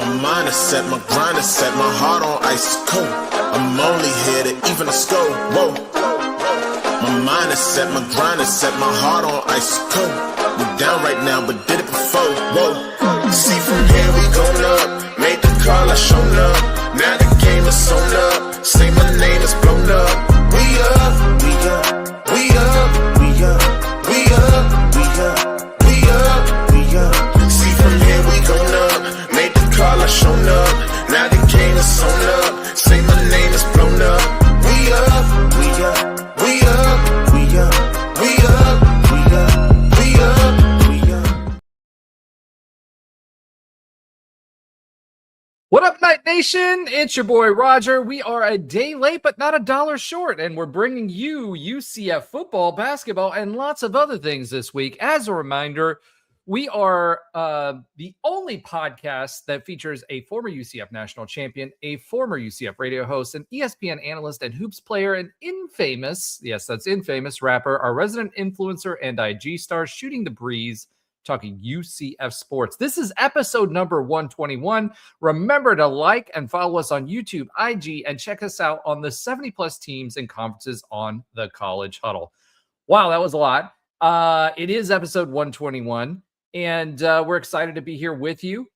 My mind is set, my grind is set, my heart on ice cold. I'm only here to even a score. Whoa. My mind is set, my grind is set, my heart on ice cold. We down right now, but did it before. Whoa. See from here we going up. Made the call, I shown up. Now the game is sewn up. Say my name is blown up. We up, we up, we up, we up, we up, we up, we up, we up. See from here we going up. Made the call, I shown up. Now the game is sewn up. Say my name is blown up. We up, we up, we up, we up, we up, we up, we up, we up. What up, Night Nation? It's your boy Roger. We are a day late, but not a dollar short, and we're bringing you UCF football, basketball, and lots of other things this week. As a reminder, we are the only podcast that features a former UCF national champion, a former UCF radio host, an ESPN analyst and hoops player, an infamous, yes, that's infamous rapper, our resident influencer and IG star, Shooting the Breeze, talking UCF sports. This is episode number 121. Remember to like and follow us on YouTube, IG, and check us out on the 70-plus teams and conferences on the College Huddle. Wow, that was a lot. It is episode 121, and we're excited to be here with you.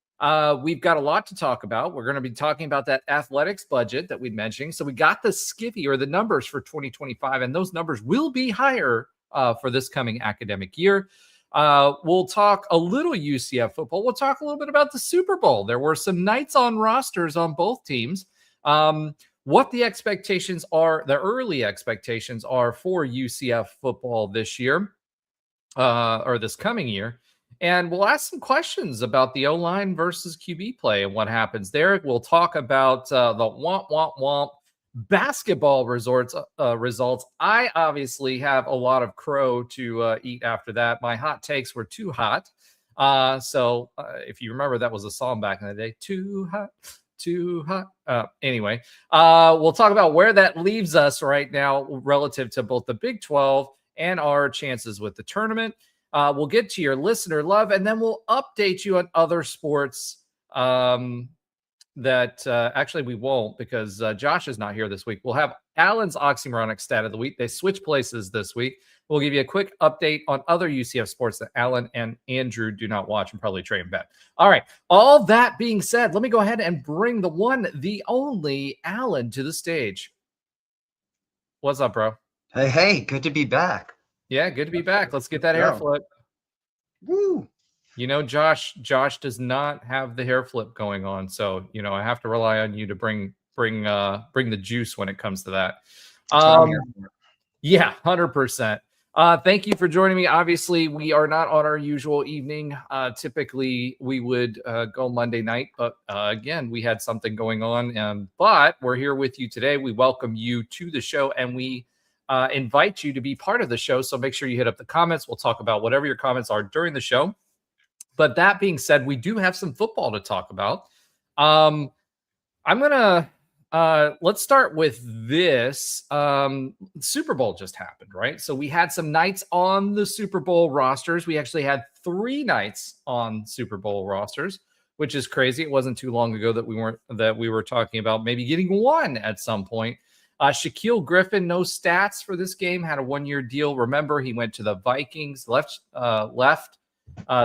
We've got a lot to talk about. We're going to be talking about that athletics budget that we mentioned. So we got the skiffy or the numbers for 2025, and those numbers will be higher for this coming academic year. We'll talk a little UCF football. We'll talk a little bit about the Super Bowl. There were some nights on rosters on both teams. What the expectations are, the early expectations are for UCF football this year, or this coming year. And we'll ask some questions about the O-line versus QB play and what happens there. We'll talk about the womp basketball results. I obviously have a lot of crow to eat after that. My hot takes were too hot. So if you remember, that was a song back in the day. Too hot, too hot. Anyway, we'll talk about where that leaves us right now relative to both the Big 12 and our chances with the tournament. We'll get to your listener love, and then we'll update you on other sports that actually we won't, because Josh is not here this week. We'll have Alan's oxymoronic stat of the week. They switch places this week. We'll give you a quick update on other UCF sports that Alan and Andrew do not watch and probably trade and bet. All right. All that being said, let me go ahead and bring the one, the only Alan to the stage. What's up, bro? Hey, good to be back. Yeah, good to be back. Let's get that hair flip. Woo. You know, Josh does not have the hair flip going on, so you know I have to rely on you to bring the juice when it comes to that. Yeah, 100%. Thank you for joining me. Obviously, we are not on our usual evening. Typically, we would go Monday night, but again, we had something going on. But we're here with you today. We welcome you to the show, and we invite you to be part of the show. So make sure you hit up the comments. We'll talk about whatever your comments are during the show. But that being said, we do have some football to talk about. I'm going to let's start with this. Super Bowl just happened, right? So we had some nights on the Super Bowl rosters. We actually had 3 nights on Super Bowl rosters, which is crazy. It wasn't too long ago that we were talking about maybe getting 1 at some point. Shaquille Griffin, no stats for this game, had a 1-year deal. Remember, he went to the Vikings, left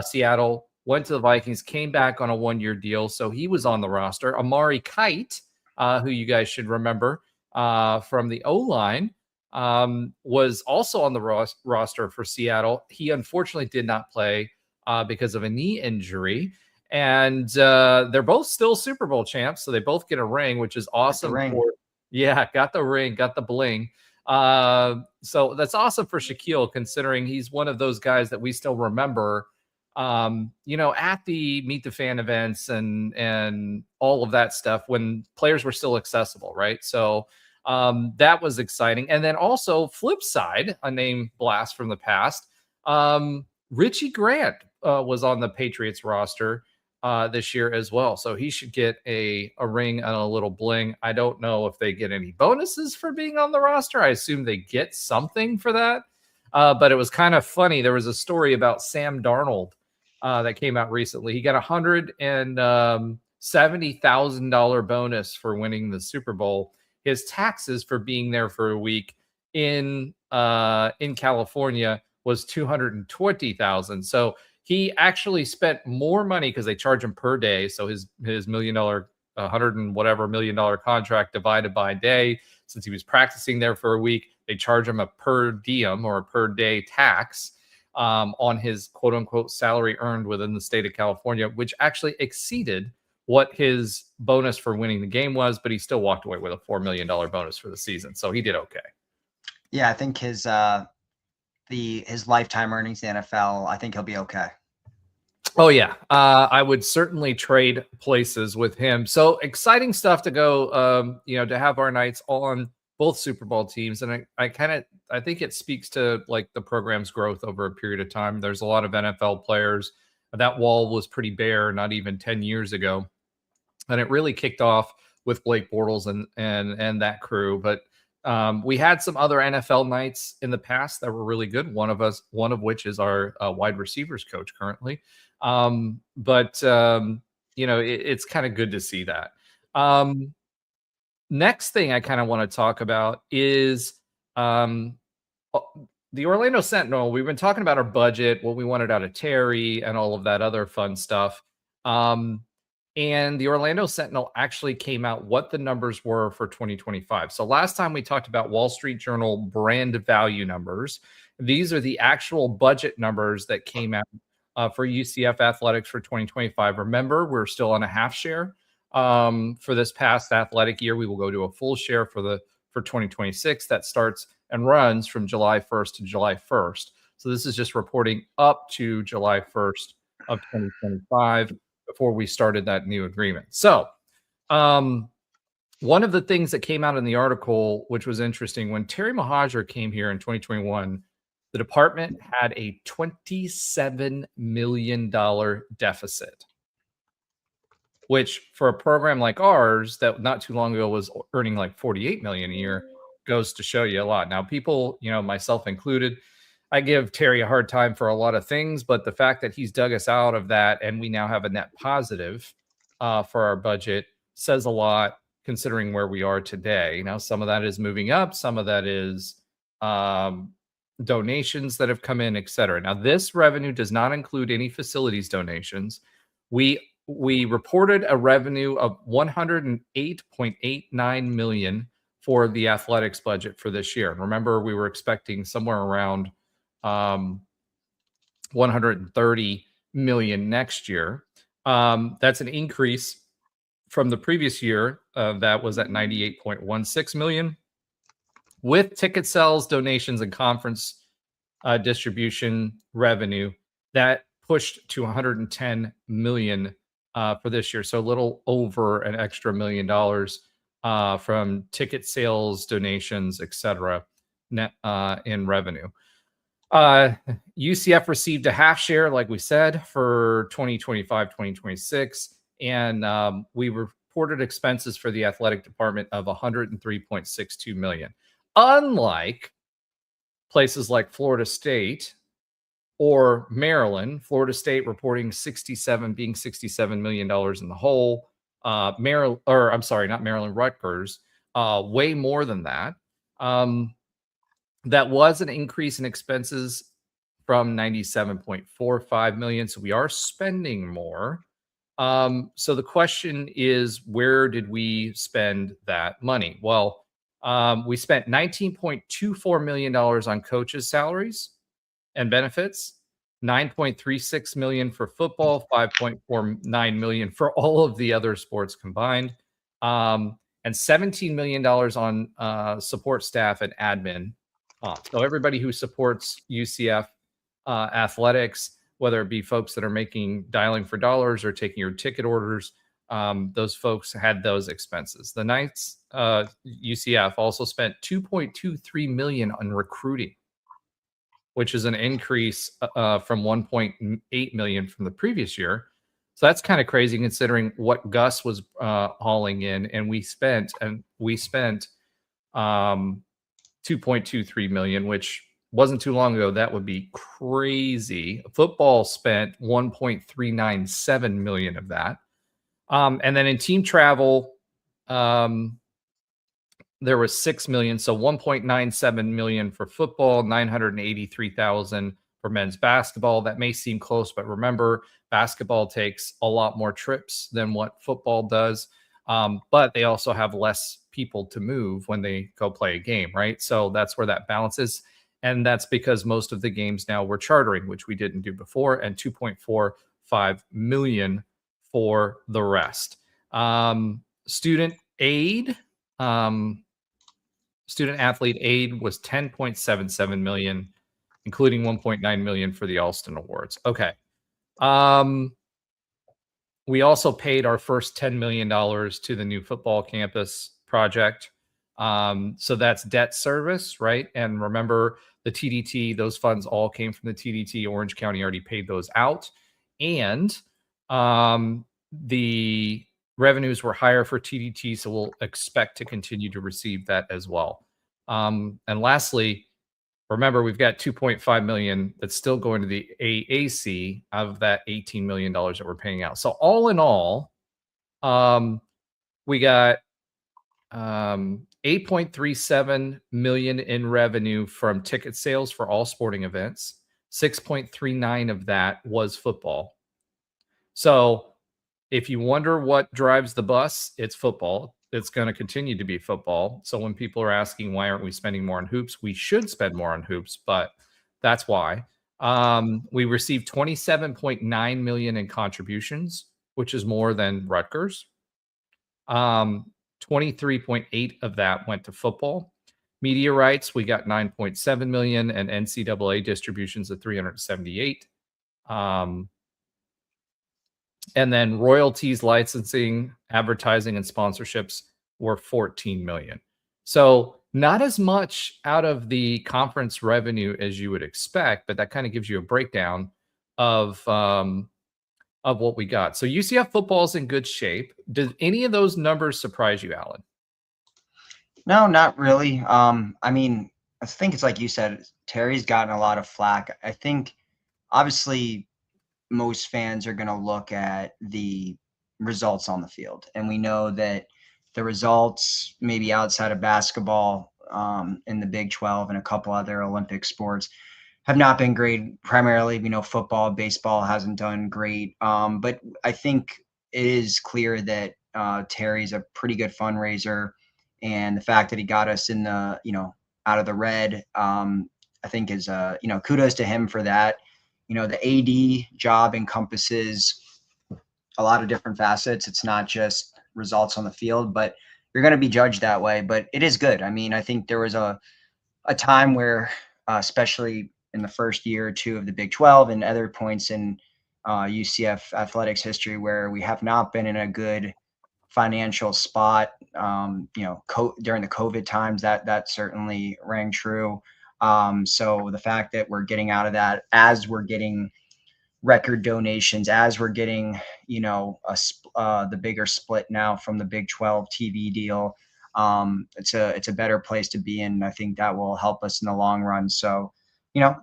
Seattle, went to the Vikings, came back on a 1-year deal, so he was on the roster. Amari Kite, who you guys should remember from the O-line, was also on the roster for Seattle. He unfortunately did not play because of a knee injury, and they're both still Super Bowl champs, so they both get a ring, which is awesome. Yeah, got the ring, got the bling. So that's awesome for Shaquille, considering he's one of those guys that we still remember, at the Meet the Fan events and all of that stuff when players were still accessible, right? So that was exciting. And then also, flip side, a name blast from the past, Richie Grant was on the Patriots roster this year as well. So he should get a ring and a little bling. I don't know if they get any bonuses for being on the roster. I assume they get something for that. But it was kind of funny. There was a story about Sam Darnold that came out recently. He got 100 and $70,000 bonus for winning the Super Bowl. His taxes for being there for a week in California was $220,000. So he actually spent more money because they charge him per day. So his $1 million, $100 million contract divided by day. Since he was practicing there for a week, they charge him a per diem or a per day tax on his quote unquote salary earned within the state of California, which actually exceeded what his bonus for winning the game was, but he still walked away with a $4 million bonus for the season. So he did okay. Yeah, I think his lifetime earnings in the NFL, I think he'll be okay. Oh yeah, I would certainly trade places with him. So exciting stuff to go, to have our nights on both Super Bowl teams, and I think it speaks to like the program's growth over a period of time. There's a lot of NFL players. That wall was pretty bare not even 10 years ago, and it really kicked off with Blake Bortles and that crew. But we had some other NFL nights in the past that were really good. One of which is our wide receivers coach currently. It's kind of good to see that. Next thing I kind of want to talk about is the Orlando Sentinel. We've been talking about our budget, what we wanted out of Terry, and all of that other fun stuff. And the Orlando Sentinel actually came out what the numbers were for 2025. So last time we talked about Wall Street Journal brand value numbers. These are the actual budget numbers that came out for UCF athletics for 2025. Remember, we're still on a half share for this past athletic year. We will go to a full share for 2026 that starts and runs from July 1st to July 1st. So this is just reporting up to July 1st of 2025 before we started that new agreement. So one of the things that came out in the article, which was interesting, when Terry Mohajir came here in 2021, the department had a $27 million deficit, which for a program like ours that not too long ago was earning like $48 million a year goes to show you a lot. Now, people, myself included, I give Terry a hard time for a lot of things, but the fact that he's dug us out of that and we now have a net positive for our budget says a lot considering where we are today. Now, some of that is moving up, some of that is donations that have come in, et cetera. Now, this revenue does not include any facilities donations. We reported a revenue of $108.89 million for the athletics budget for this year. And remember, we were expecting somewhere around 130 million next year. That's an increase from the previous year that was at 98.16 million. With ticket sales, donations, and conference distribution revenue, that pushed to 110 million for this year. So a little over an extra $1 million from ticket sales, donations, etc. net in revenue. UCF received a half share, like we said, for 2025-2026, and we reported expenses for the athletic department of 103.62 million. Unlike places like Florida State or Maryland, Florida State reporting $67 million in the hole. Not Maryland, Rutgers, way more than that. That was an increase in expenses from 97.45 million. So we are spending more. So the question is, where did we spend that money? Well, we spent $19.24 million on coaches' salaries and benefits, $9.36 million for football, $5.49 million for all of the other sports combined, and $17 million on support staff and admin. So everybody who supports UCF athletics, whether it be folks that are dialing for dollars or taking your ticket orders, those folks had those expenses. The Knights, UCF, also spent $2.23 million on recruiting, which is an increase from $1.8 million from the previous year. So that's kind of crazy considering what Gus was hauling in, and we spent $2.23 million, which wasn't too long ago. That would be crazy. Football spent $1.397 million of that. And then in team travel, there was 6 million. So 1.97 million for football, 983,000 for men's basketball. That may seem close, but remember, basketball takes a lot more trips than what football does. But they also have less people to move when they go play a game, right? So that's where that balance is. And that's because most of the games now we're chartering, which we didn't do before, and 2.45 million for the rest. Student aid, student athlete aid was 10.77 million, including 1.9 million for the Alston Awards. Okay. We also paid our first $10 million to the new football campus project. So that's debt service, right? And remember, the TDT, those funds all came from the TDT. Orange County already paid those out. And the revenues were higher for TDT, so we'll expect to continue to receive that as well. And lastly, remember, we've got 2.5 million that's still going to the AAC out of that $18 million that we're paying out. So all in all, we got 8.37 million in revenue from ticket sales for all sporting events. 6.39 of that was football. So if you wonder what drives the bus, it's football. It's going to continue to be football. So when people are asking why aren't we spending more on hoops, we should spend more on hoops, but that's why. We received 27.9 million in contributions, which is more than Rutgers. 23.8 of that went to football. Media rights, we got 9.7 million, and NCAA distributions of 378. And then royalties, licensing, advertising, and sponsorships were 14 million. So not as much out of the conference revenue as you would expect, but that kind of gives you a breakdown of what we got. So UCF football is in good shape. Did any of those numbers surprise you, Alan? No, not really. I mean, I think it's like you said, Terry's gotten a lot of flack. I think obviously most fans are going to look at the results on the field. And we know that the results, maybe outside of basketball, in the Big 12 and a couple other Olympic sports, have not been great. Primarily, football, baseball hasn't done great. But I think it is clear that Terry's a pretty good fundraiser. And the fact that he got us in the, out of the red, I think is, kudos to him for that. The AD job encompasses a lot of different facets. It's not just results on the field, but you're going to be judged that way. But it is good. I mean, I think there was a time where, especially in the first year or two of the Big 12 and other points in UCF athletics history, where we have not been in a good financial spot. During the COVID times, that certainly rang true. So the fact that we're getting out of that as we're getting record donations, as we're getting, the bigger split now from the Big 12 TV deal, it's a better place to be in. I think that will help us in the long run. So,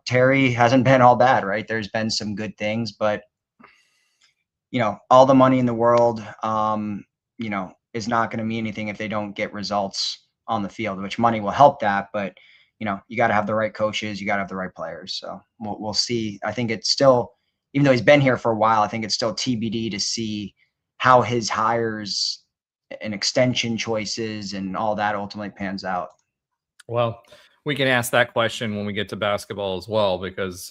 Terry hasn't been all bad, right? There's been some good things, but all the money in the world, is not going to mean anything if they don't get results on the field, which money will help that. But you got to have the right coaches, you got to have the right players. So we'll see. I think it's still, even though he's been here for a while, I think it's still TBD to see how his hires and extension choices and all that ultimately pans out. Well, we can ask that question when we get to basketball as well, because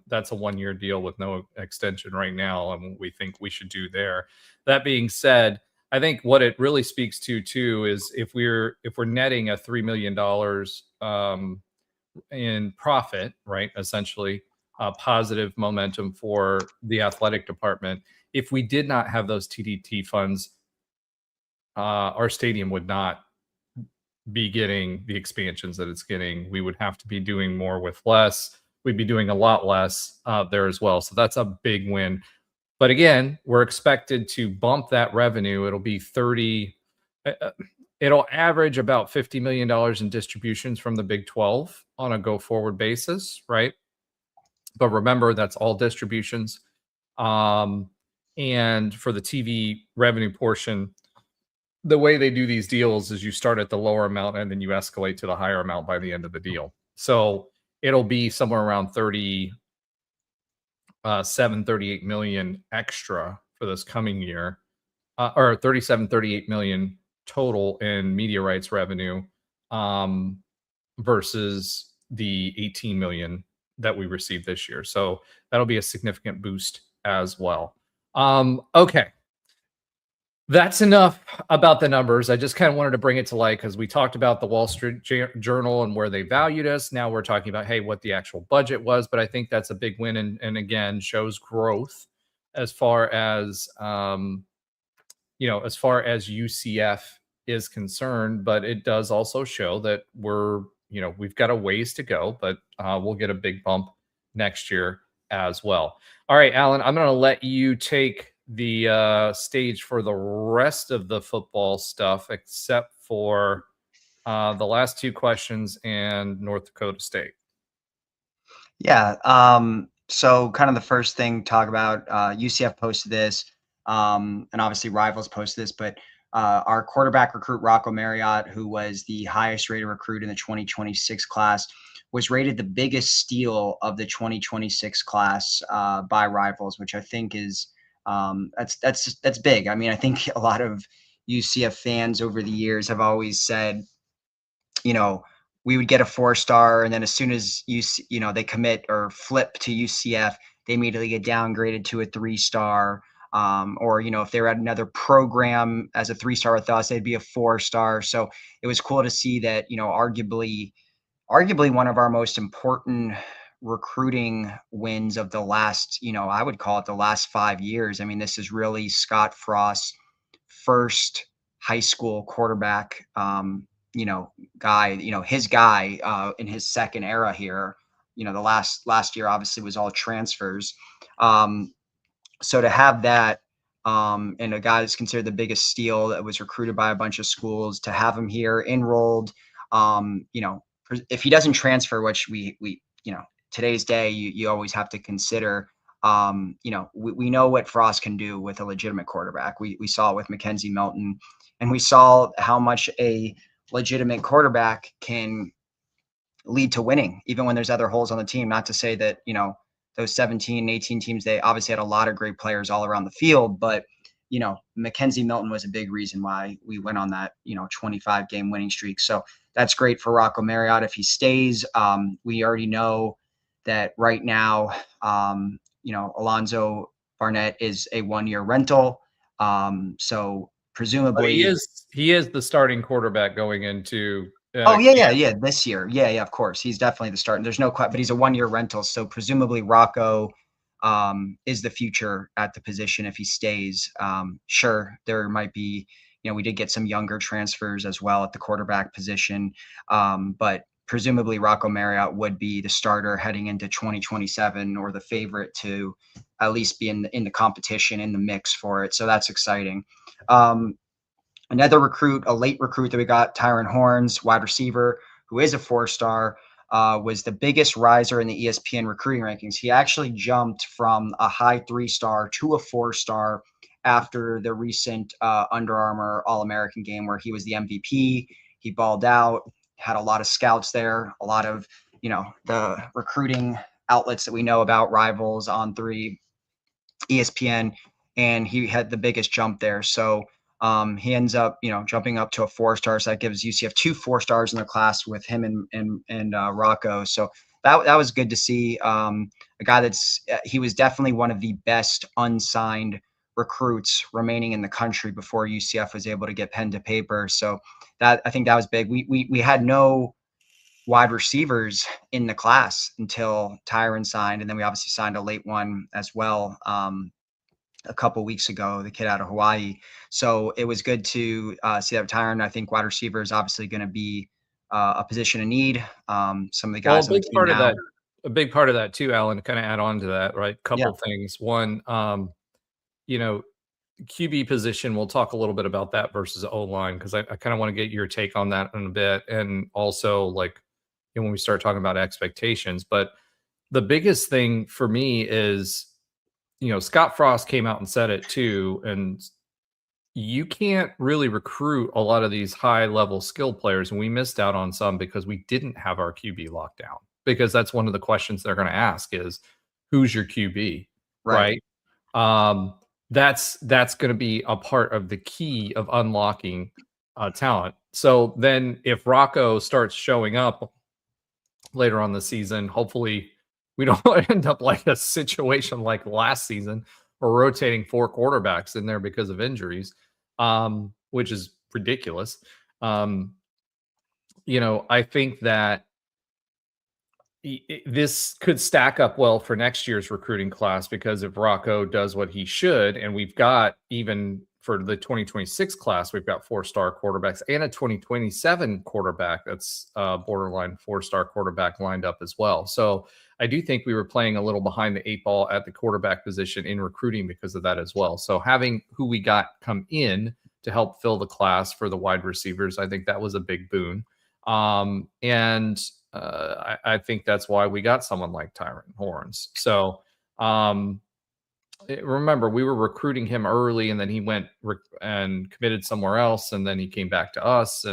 that's a one-year deal with no extension right now, and what we think we should do there. That being said, I think what it really speaks to too is if we're netting a $3 million in profit, right? Essentially, positive momentum for the athletic department. If we did not have those TDT funds, our stadium would not be getting the expansions that it's getting. We would have to be doing more with less. We'd be doing a lot less there as well. So that's a big win. But again, we're expected to bump that revenue. It'll be it'll average about $50 million in distributions from the Big 12 on a go-forward basis, right? But remember, that's all distributions. And And for the TV revenue portion, the way they do these deals is you start at the lower amount and then you escalate to the higher amount by the end of the deal. So it'll be somewhere around 38 million extra for this coming year, or 38 million total in media rights revenue, versus the 18 million that we received this year. So that'll be a significant boost as well. Okay. That's enough about the numbers. I just kind of wanted to bring it to light because we talked about the Wall Street Journal and where they valued us. Now we're talking about, hey, what the actual budget was. But I think that's a big win, and again, shows growth as far as as far as UCF is concerned. But it does also show that we've got a ways to go, but we'll get a big bump next year as well. All right, Alan, I'm going to let you take the stage for the rest of the football stuff, except for the last two questions and North Dakota State. Yeah. So kind of the first thing to talk about, UCF posted this, and obviously Rivals posted this, but our quarterback recruit, Rocco Marriott, who was the highest rated recruit in the 2026 class, was rated the biggest steal of the 2026 class by Rivals, which I think is that's big. I mean, I think a lot of UCF fans over the years have always said, we would get a 4-star, and then as soon as they commit or flip to UCF, they immediately get downgraded to a 3-star. Or if they were at another program as a 3-star with us, they'd be a 4-star. So it was cool to see that, arguably one of our most important recruiting wins of the last, I would call it the last 5 years. I mean, this is really Scott Frost's first high school quarterback, guy, his guy in his second era here. The last year obviously was all transfers. So to have that, and a guy that's considered the biggest steal that was recruited by a bunch of schools, to have him here enrolled, if he doesn't transfer, which we today's day, you always have to consider, we know what Frost can do with a legitimate quarterback. We saw it with Mackenzie Milton, and we saw how much a legitimate quarterback can lead to winning, even when there's other holes on the team. Not to say that, those 17, 18 teams, they obviously had a lot of great players all around the field, but, Mackenzie Milton was a big reason why we went on that, 25 game winning streak. So that's great for Rocco Marriott if he stays. We already know that right now, Alonzo Barnett is a 1-year rental. So presumably he is the starting quarterback going into yeah, this year. Yeah, of course. He's definitely the starter. There's no question, but he's a 1-year rental. So presumably Rocco is the future at the position if he stays. Sure, there might be, we did get some younger transfers as well at the quarterback position. But presumably Rocco Marriott would be the starter heading into 2027, or the favorite to at least be in the competition, in the mix for it. So that's exciting. Another recruit, a late recruit that we got, Tyron Horns, wide receiver, who is a 4-star, was the biggest riser in the ESPN recruiting rankings. He actually jumped from a high 3-star to a 4-star after the recent Under Armour All-American game where he was the MVP. He balled out, had a lot of scouts there, a lot of, the recruiting outlets that we know about, Rivals, On3, ESPN, and he had the biggest jump there. So he ends up, jumping up to a 4-star. So that gives UCF 2 4-stars in their class with him and Rocco. So that was good to see. A guy he was definitely one of the best unsigned recruits remaining in the country before UCF was able to get pen to paper. So I think that was big. We had no wide receivers in the class until Tyron signed, and then we obviously signed a late one as well. A couple weeks ago, the kid out of Hawaii. So it was good to see that Tyron. I think wide receiver is obviously going to be a position of need. Some of the guys. Well, a big part of that too, Alan, to kind of add on to that, right? Couple things. One, QB position. We'll talk a little bit about that versus O-line, because I kind of want to get your take on that in a bit, and also when we start talking about expectations. But the biggest thing for me is, Scott Frost came out and said it too, and you can't really recruit a lot of these high level skill players, and we missed out on some because we didn't have our QB locked down, because that's one of the questions they're going to ask is who's your QB, right? That's going to be a part of the key of unlocking talent. So then if Rocco starts showing up later on the season, hopefully we don't end up like a situation like last season, or rotating 4 quarterbacks in there because of injuries, which is ridiculous. I think that this could stack up well for next year's recruiting class, because if Rocco does what he should, and we've got, even for the 2026 class, we've got 4-star quarterbacks and a 2027 quarterback that's borderline 4-star quarterback lined up as well. So I do think we were playing a little behind the 8 ball at the quarterback position in recruiting because of that as well. So having who we got come in to help fill the class for the wide receivers, I think that was a big boon. I think that's why we got someone like Tyron Horns. So remember, we were recruiting him early, and then he went and committed somewhere else, and then he came back to us.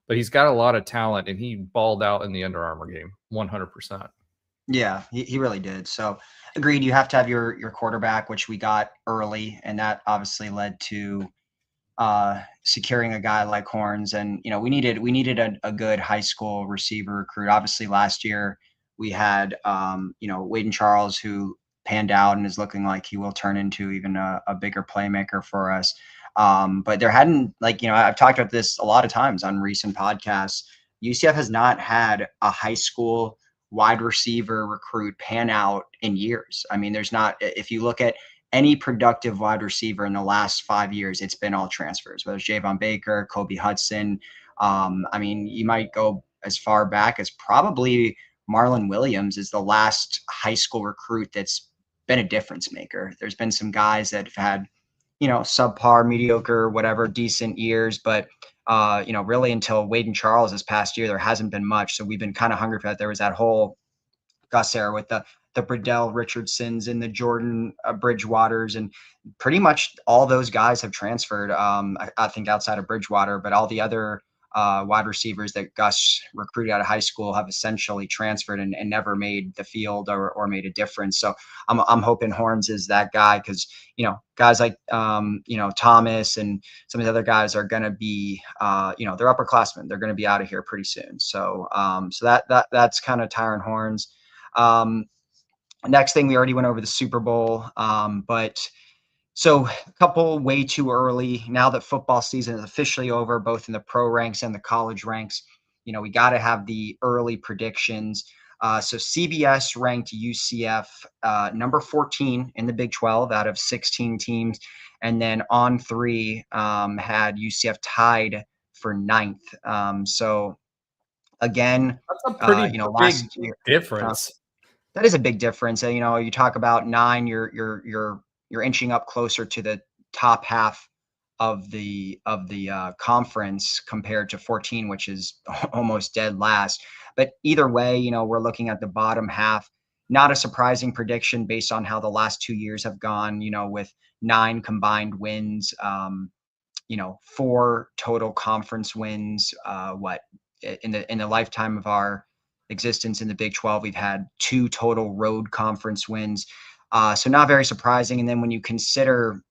But he's got a lot of talent, and he balled out in the Under Armour game 100%. Yeah, he really did. So agreed. You have to have your quarterback, which we got early, and that obviously led to securing a guy like Horns. And we needed a good high school receiver recruit. Obviously last year we had Wade Charles, who panned out and is looking like he will turn into even a bigger playmaker for us. But there hadn't, I've talked about this a lot of times on recent podcasts. UCF has not had a high school wide receiver recruit pan out in years. I mean, there's not, if you look at any productive wide receiver in the last 5 years, it's been all transfers, whether it's Javon Baker, Kobe Hudson. You might go as far back as probably Marlon Williams is the last high school recruit that's been a difference maker. There's been some guys that have had, subpar, mediocre, whatever, decent years, but really until Wade Charles this past year, there hasn't been much. So we've been kind of hungry for that. There was that whole Gus era with the Bradell Richardsons and the Jordan Bridgewaters, and pretty much all those guys have transferred. I think outside of Bridgewater, but all the other wide receivers that Gus recruited out of high school have essentially transferred and never made the field or made a difference. So I'm hoping Horns is that guy, because guys like Thomas and some of the other guys are going to be they're upperclassmen. They're going to be out of here pretty soon. So that's kind of Tyron Horns. Next thing, we already went over the Super Bowl, but so a couple way too early. Now that football season is officially over, both in the pro ranks and the college ranks, we got to have the early predictions. So CBS ranked UCF number 14 in the Big 12 out of 16 teams. And then On3 had UCF tied for 9th. So again, that's a pretty last big year, difference. That is a big difference. You talk about 9, you're inching up closer to the top half of the conference compared to 14, which is almost dead last. But either way, we're looking at the bottom half. Not a surprising prediction based on how the last 2 years have gone, with 9 combined wins, 4 total conference wins. In the lifetime of our existence in the Big 12, we've had 2 total road conference wins. So not very surprising. And then when you consider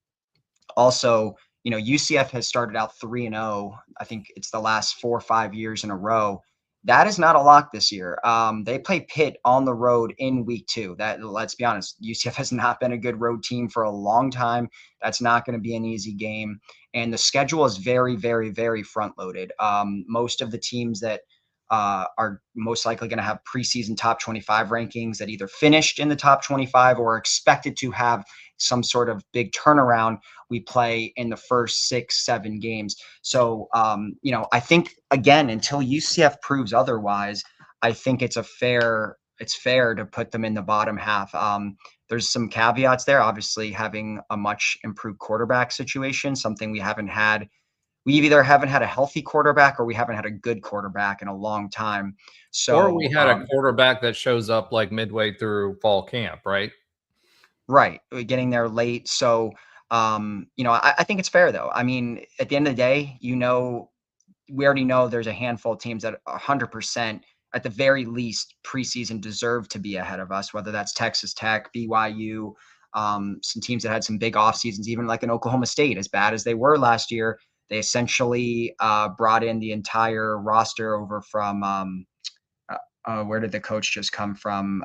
also, UCF has started out 3-0. I think it's the last 4 or 5 years in a row. That is not a lock this year. They play Pitt on the road in week 2. That, let's be honest, UCF has not been a good road team for a long time. That's not going to be an easy game. And the schedule is very, very, very front loaded. Most of the teams that are most likely going to have preseason top 25 rankings that either finished in the top 25 or are expected to have some sort of big turnaround, we play in the first 6-7 games. So, I think, again, until UCF proves otherwise, I think it's fair to put them in the bottom half. There's some caveats there. Obviously, having a much improved quarterback situation, something we haven't had. We either haven't had a healthy quarterback or we haven't had a good quarterback in a long time. So, or we had a quarterback that shows up like midway through fall camp, right? Right. Getting there late. So, I think it's fair though. I mean, at the end of the day, we already know there's a handful of teams that 100% at the very least preseason deserve to be ahead of us, whether that's Texas Tech, BYU, some teams that had some big off seasons, even like an Oklahoma State, as bad as they were last year. They essentially brought in the entire roster over from where did the coach just come from?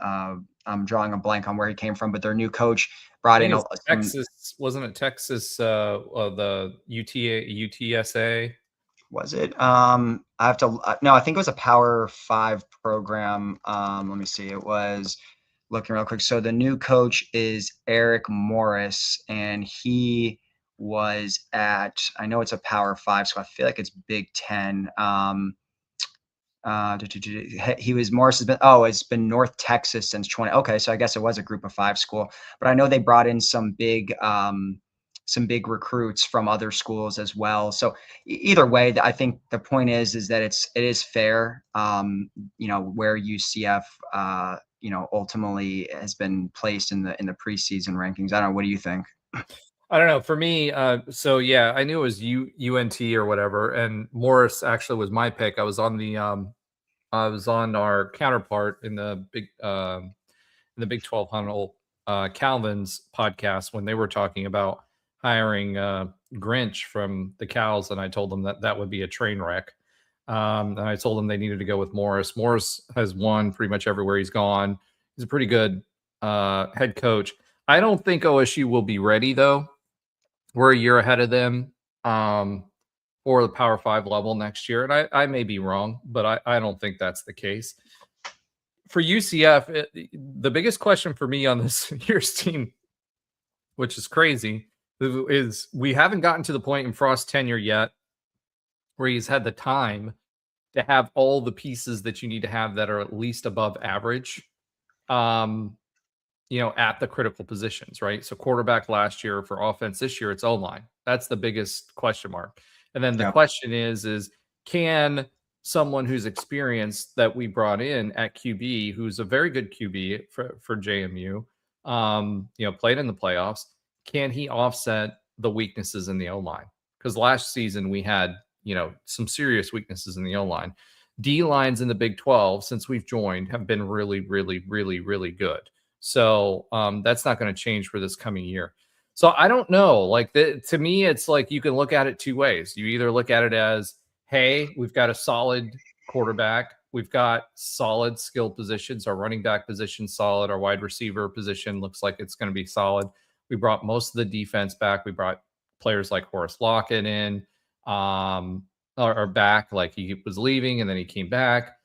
I'm drawing a blank on where he came from, but their new coach brought in Texas. Wasn't it Texas? The UTSA. Was it? I have to. No, I think it was a Power 5 program. Let me see. It was looking real quick. So the new coach is Eric Morris, and he was at. I know it's a Power 5, so I feel like it's Big Ten. He was Morris has been it's been North Texas since 20. Okay, so I guess it was a Group of 5 school, but I know they brought in some big recruits from other schools as well. So either way, I think the point is that it is fair. Where UCF ultimately has been placed in the preseason rankings. I don't know. What do you think? I don't know. For me, so yeah, I knew it was UNT or whatever, and Morris actually was my pick. I was on our counterpart in the Big 12 Huddle, Calvin's podcast, when they were talking about hiring Grinch from the Cows, and I told them that would be a train wreck. And I told them they needed to go with Morris. Morris has won pretty much everywhere he's gone. He's a pretty good head coach. I don't think OSU will be ready, though. We're a year ahead of them for the Power 5 level next year. And I may be wrong, but I don't think that's the case. For UCF, the biggest question for me on this year's team, which is crazy, is we haven't gotten to the point in Frost's tenure yet where he's had the time to have all the pieces that you need to have that are at least above average. At the critical positions, right? So quarterback last year, for offense this year, it's O-line. That's the biggest question mark. And then the question is can someone who's experienced that we brought in at QB, who's a very good QB for JMU, played in the playoffs, can he offset the weaknesses in the O-line? Because last season we had, some serious weaknesses in the O-line. D-lines in the Big 12, since we've joined, have been really, really, really, really good. So that's not going to change for this coming year. So I don't know. To me, it's like you can look at it two ways. You either look at it as, hey, we've got a solid quarterback. We've got solid skill positions. Our running back position solid. Our wide receiver position looks like it's going to be solid. We brought most of the defense back. We brought players like Horace Lockett in, or back, like he was leaving and then he came back.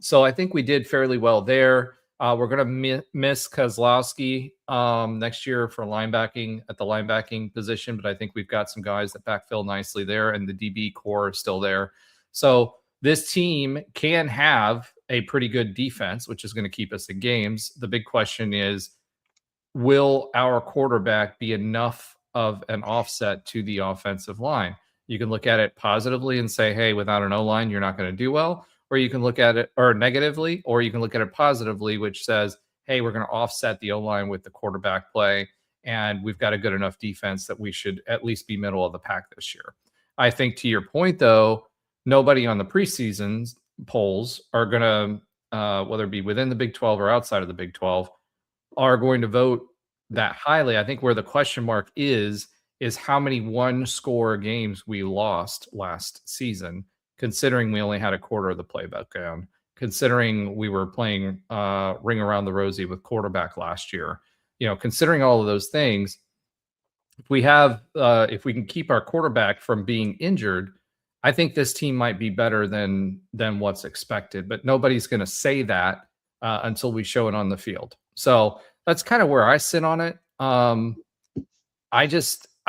So I think we did fairly well there. We're going to miss Kozlowski next year for at the linebacking position, but I think we've got some guys that backfill nicely there, and the DB core is still there. So this team can have a pretty good defense, which is going to keep us in games. The big question is, will our quarterback be enough of an offset to the offensive line? You can look at it positively and say, hey, without an O-line, you're not going to do well. Or you can look at it negatively, or you can look at it positively, which says, hey, we're going to offset the O-line with the quarterback play, and we've got a good enough defense that we should at least be middle of the pack this year. I think, to your point, though, nobody on the preseason polls are going to, whether it be within the Big 12 or outside of the Big 12, are going to vote that highly. I think where the question mark is how many one-score games we lost last season, considering we only had a quarter of the playbook down, considering we were playing ring around the rosy with quarterback last year, considering all of those things, if we can keep our quarterback from being injured, I think this team might be better than what's expected, but nobody's going to say that until we show it on the field. So that's kind of where I sit on it. I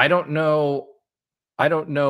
don't know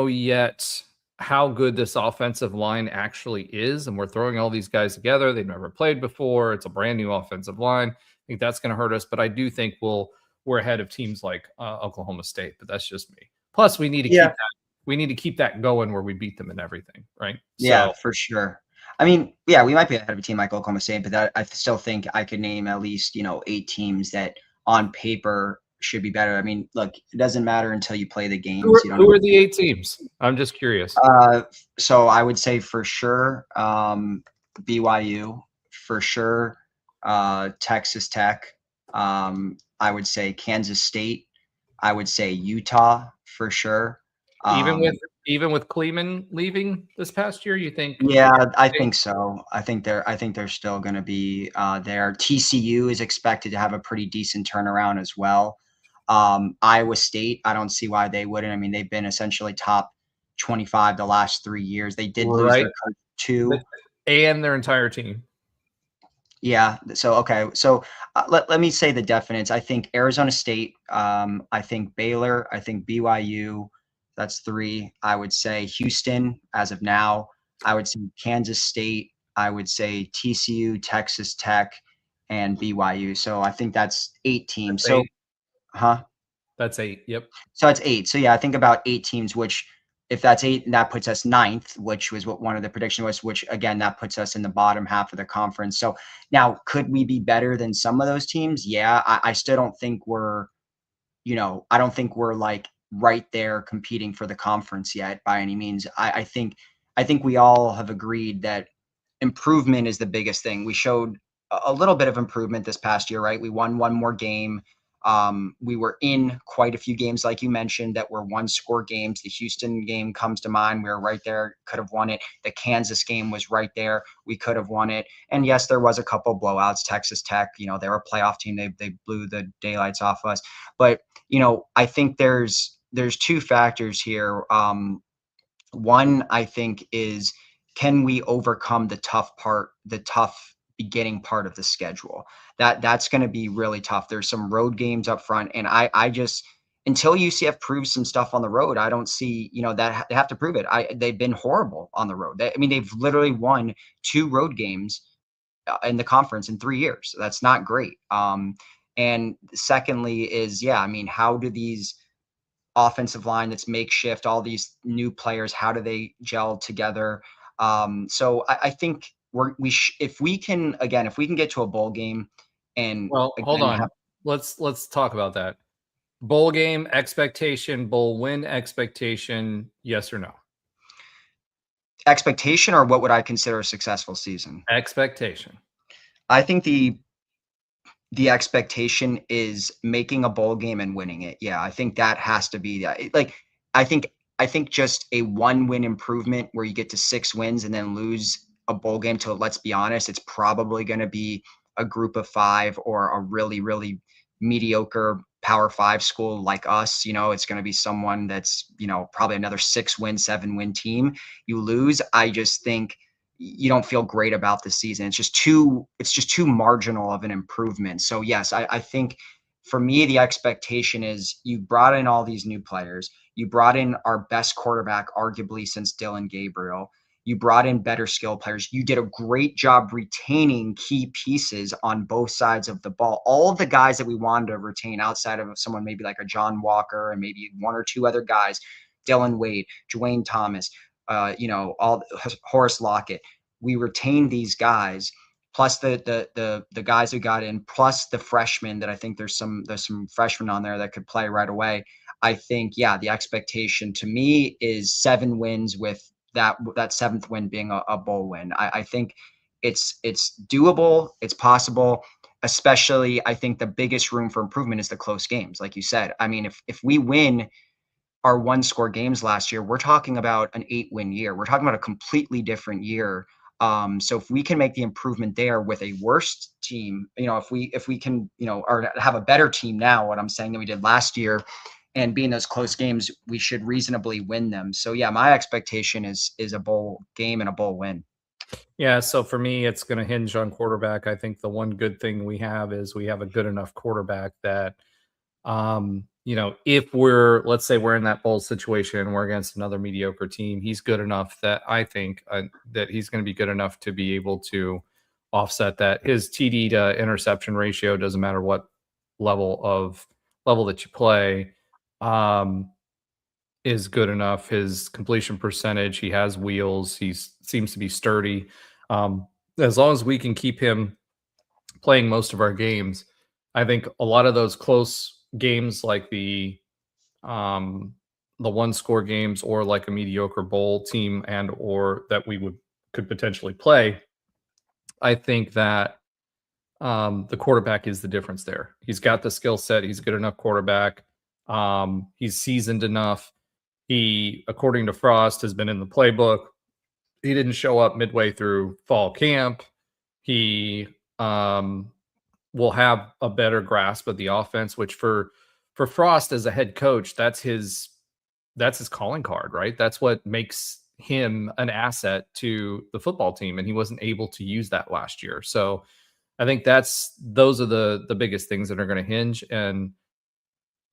yet how good this offensive line actually is. And we're throwing all these guys together. They've never played before. It's a brand new offensive line. I think that's going to hurt us, but I do think we're ahead of teams like Oklahoma State, but that's just me. Plus we need to keep that going where we beat them and everything. Right. Yeah, for sure. I mean, yeah, we might be ahead of a team like Oklahoma State, but I still think I could name at least, 8 teams that on paper should be better. I mean, look, it doesn't matter until you play the games. Who are the 8 teams? I'm just curious. So I would say for sure BYU, for sure Texas Tech. I would say Kansas State. I would say Utah for sure. Even with Kleeman leaving this past year, you think? Yeah, I think so. I think they're still going to be there. TCU is expected to have a pretty decent turnaround as well. Iowa State, I don't see why they wouldn't. I mean, they've been essentially top 25 the last 3 years. They did lose their coach too, and their entire team. Yeah. So okay. So let me say the definites. I think Arizona State. I think Baylor. I think BYU. That's 3. I would say Houston as of now. I would say Kansas State. I would say TCU, Texas Tech, and BYU. So I think that's 8 teams. That's 8. Huh? That's 8. Yep. So that's 8. So yeah, I think about 8 teams, which if that's 8, that puts us 9th, which was what one of the predictions was, which again, that puts us in the bottom half of the conference. So now could we be better than some of those teams? Yeah. I still don't think we're, I don't think we're like right there competing for the conference yet by any means. I think we all have agreed that improvement is the biggest thing. We showed a little bit of improvement this past year, right? We won 1 more game. We were in quite a few games, like you mentioned, that were 1-score games. The Houston game comes to mind. We were right there, could have won it. The Kansas game was right there. We could have won it. And yes, there was a couple blowouts. Texas Tech, they were a playoff team. They blew the daylights off us. But, I think there's 2 factors here. One, I think, is can we overcome the tough beginning part of the schedule? That's going to be really tough. There's some road games up front, and I just until UCF proves some stuff on the road, I don't see that they have to prove it. They've been horrible on the road. They've literally won 2 road games in the conference in 3 years. So that's not great. And secondly is how do these offensive line that's makeshift, all these new players, how do they gel together? So I think if we can get to a bowl game and hold on. Let's talk about that. Bowl game expectation, bowl win expectation, yes or no? Expectation, or what would I consider a successful season? Expectation. I think the expectation is making a bowl game and winning it. Yeah, I think that has to be that. I think just a 1-win improvement where you get to 6 wins and then lose a bowl game to, let's be honest, it's probably going to be a group of 5 or a really, really mediocre Power 5 school like us. It's going to be someone that's, probably another 6-win, 7-win team. You lose. I just think you don't feel great about the season. It's just too marginal of an improvement. So yes, I think for me, the expectation is you brought in all these new players. You brought in our best quarterback, arguably since Dylan Gabriel. You brought in better skill players. You did a great job retaining key pieces on both sides of the ball. All of the guys that we wanted to retain outside of someone maybe like a John Walker and maybe 1 or 2 other guys, Dylan Wade, Dwayne Thomas, all Horace Lockett. We retained these guys, plus the guys who got in, plus the freshmen that I think there's some freshmen on there that could play right away. I think, the expectation to me is 7 wins with that 7th win being a bowl win. I think it's doable. It's possible. Especially, I think the biggest room for improvement is the close games. Like you said, if we win our 1-score games last year, we're talking about an 8-win year. We're talking about a completely different year. So if we can make the improvement there with a worse team, if we can, or have a better team now, what I'm saying, than we did last year, and be in those close games, we should reasonably win them. So yeah, my expectation is a bowl game and a bowl win. Yeah. So for me, it's going to hinge on quarterback. I think the one good thing we have is we have a good enough quarterback that, if let's say we're in that bowl situation and we're against another mediocre team, he's good enough that I think that he's going to be good enough to be able to offset that. His TD to interception ratio, doesn't matter what level that you play, is good enough. His completion percentage, he has wheels. He seems to be sturdy. As long as we can keep him playing most of our games, I think a lot of those close games, like the one score games, or like a mediocre bowl team, and or that we could potentially play, I think that the quarterback is the difference there. He's got the skill set. He's a good enough quarterback. He's seasoned enough. He, according to Frost, has been in the playbook. He didn't show up midway through fall camp. He will have a better grasp of the offense, which for Frost as a head coach, that's his calling card, right? That's what makes him an asset to the football team, and he wasn't able to use that last year. So I think those are the biggest things that are going to hinge. And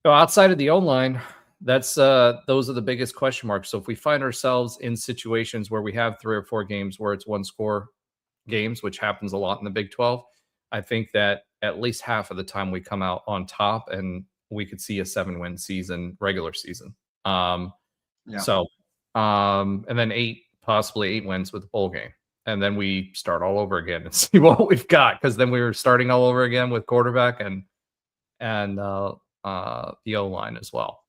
outside of the O-line, those are the biggest question marks. So if we find ourselves in situations where we have 3 or 4 games where it's one score games, which happens a lot in the Big 12, I think that at least half of the time we come out on top, and we could see a 7-win season, regular season. So, and then possibly 8 wins with the bowl game. And then we start all over again and see what we've got. Cause then we were starting all over again with quarterback and the O-line as well.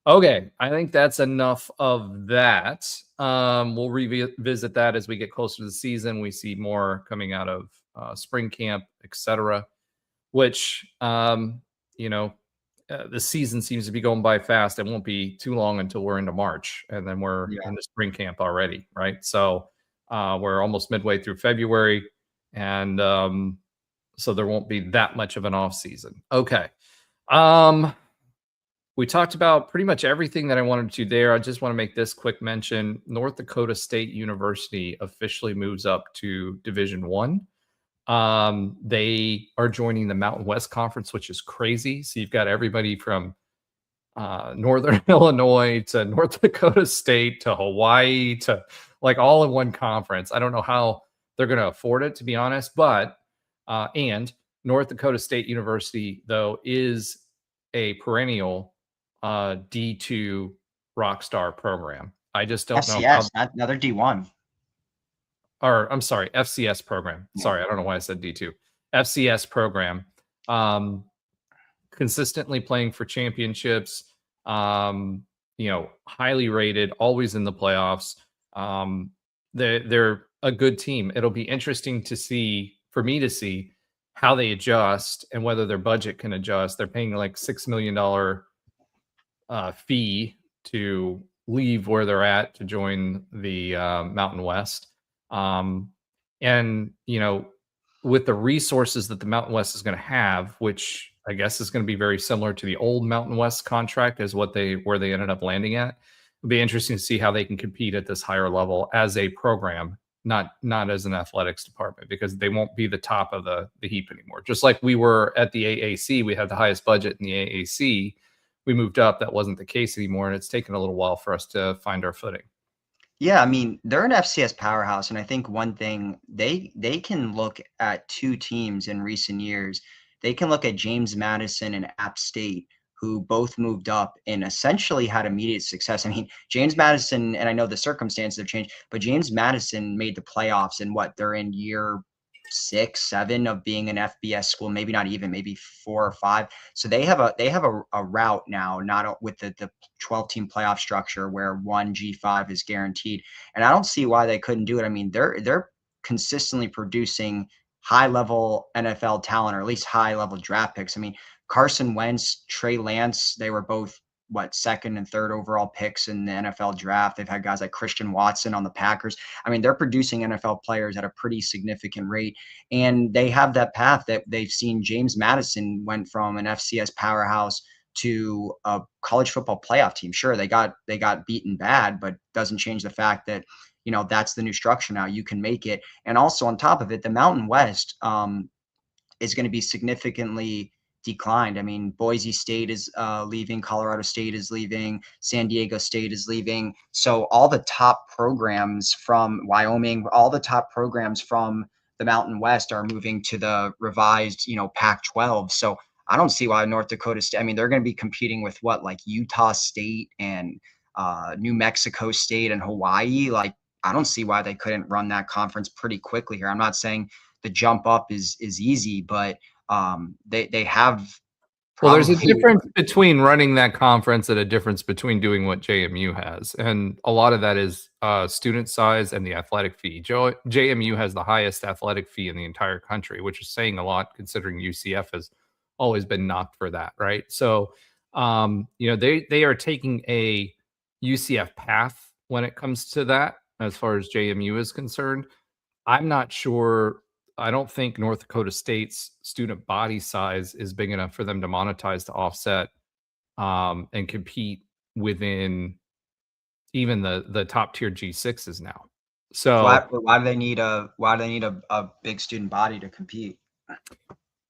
Okay. I think that's enough of that. We'll revisit that as we get closer to the season. We see more coming out of spring camp, etc., which, the season seems to be going by fast. It won't be too long until we're into March, and then we're in the spring camp already, right? So we're almost midway through February, and so there won't be that much of an off season. Okay. We talked about pretty much everything that I wanted to there. I just want to make this quick mention. North Dakota State University officially moves up to Division I. They are joining the Mountain West Conference, which is crazy. So you've got everybody from Northern Illinois to North Dakota State to Hawaii to like all in one conference. I don't know how they're going to afford it, to be honest, but and North Dakota State University, though, is a perennial D2 Rockstar program. I just don't know. FCS, not another D1. Or I'm sorry, FCS program. Sorry, I don't know why I said D2. FCS program. Consistently playing for championships, highly rated, always in the playoffs. They're a good team. It'll be interesting for me to see how they adjust and whether their budget can adjust. They're paying like $6 million fee to leave where they're at to join the Mountain West. With the resources that the Mountain West is going to have, which I guess is going to be very similar to the old Mountain West contract as where they ended up landing at. It'll be interesting to see how they can compete at this higher level as a program, not as an athletics department, because they won't be the top of the heap anymore. Just like we were at the AAC, we had the highest budget in the AAC. We moved up. That wasn't the case anymore. And it's taken a little while for us to find our footing. Yeah, I mean, they're an FCS powerhouse, and I think one thing they can look at 2 teams in recent years. They can look at James Madison and App State, who both moved up and essentially had immediate success. I mean, James Madison, and I know the circumstances have changed, but James Madison made the playoffs in they're in year 6, 7 of being an FBS school, maybe not even, maybe 4 or 5. So they have a route now, not with the 12-team playoff structure where one G5 is guaranteed. And I don't see why they couldn't do it. I mean, they're consistently producing high-level NFL talent, or at least high-level draft picks. I mean, Carson Wentz, Trey Lance, they were both second and third overall picks in the NFL draft. They've had guys like Christian Watson on the Packers. I mean, they're producing NFL players at a pretty significant rate, and they have that path that they've seen. James Madison went from an FCS powerhouse to a college football playoff team. Sure, they got beaten bad, but doesn't change the fact that, that's the new structure now. You can make it. And also on top of it, the Mountain West is going to be significantly declined. I mean, Boise State is leaving, Colorado State is leaving, San Diego State is leaving. So all the top programs from Wyoming, all the top programs from the Mountain West are moving to the revised, Pac-12. So I don't see why North Dakota State, I mean, they're going to be competing with Utah State and New Mexico State and Hawaii. I don't see why they couldn't run that conference pretty quickly here. I'm not saying the jump up is easy, but They have Well, there's a probably difference between running that conference and a difference between doing what JMU has. And a lot of that is student size and the athletic fee. JMU has the highest athletic fee in the entire country, which is saying a lot considering UCF has always been knocked for that, right? So, they are taking a UCF path when it comes to that as far as JMU is concerned. I'm not sure. I don't think North Dakota State's student body size is big enough for them to monetize to offset and compete within even the top tier G6s now. So why do they need a big student body to compete?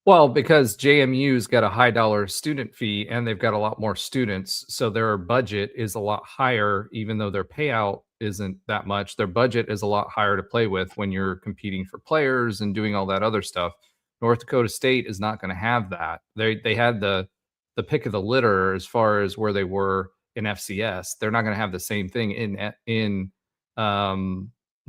well, because JMU's got a high dollar student fee and they've got a lot more students, so their budget is a lot higher, even though their payout isn't that much. Their budget is a lot higher to play with when you're competing for players and doing all that other stuff. North Dakota State is not going to have that. They had the pick of the litter as far as where they were in FCS. They're not going to have the same thing in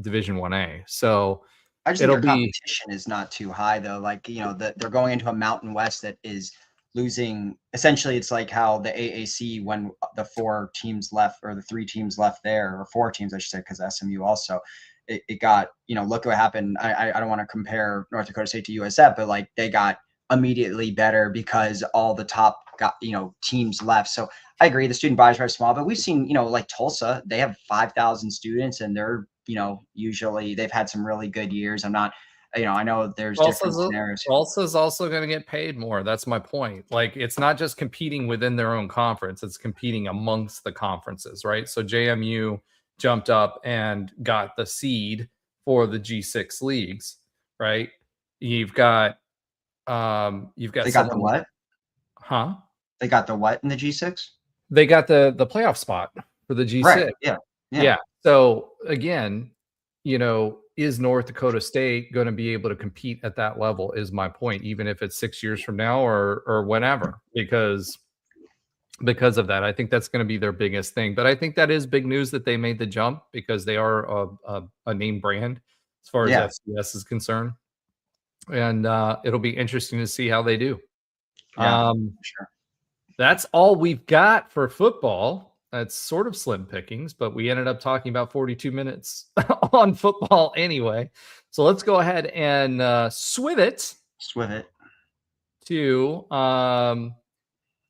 Division 1A. So I just think it'll their be competition is not too high though. Like, they're going into a Mountain West that is losing. Essentially, it's like how the AAC, when the 4 teams left, or the 3 teams left there, or 4 teams, I should say, because SMU also, it got, look what happened. I don't want to compare North Dakota State to USF, but like they got immediately better because all the top teams left. So I agree, the student body is very small, but we've seen, like Tulsa, they have 5,000 students and they're, usually they've had some really good years. I'm not, I know there's different scenarios. Tulsa's also going to get paid more. That's my point. Like, it's not just competing within their own conference, it's competing amongst the conferences, right? So JMU jumped up and got the seed for the G6 leagues, right? You've got They got the what? Huh? They got the what in the G6? They got the playoff spot for the G6. Right. Yeah. So again, is North Dakota State going to be able to compete at that level is my point, even if it's 6 years from now or whenever, because of that. I think that's going to be their biggest thing. But I think that is big news that they made the jump because they are a name brand as far as FCS is concerned. And it'll be interesting to see how they do. Yeah, sure. That's all we've got for football. That's sort of slim pickings, but we ended up talking about 42 minutes on football anyway. So let's go ahead and swiv it to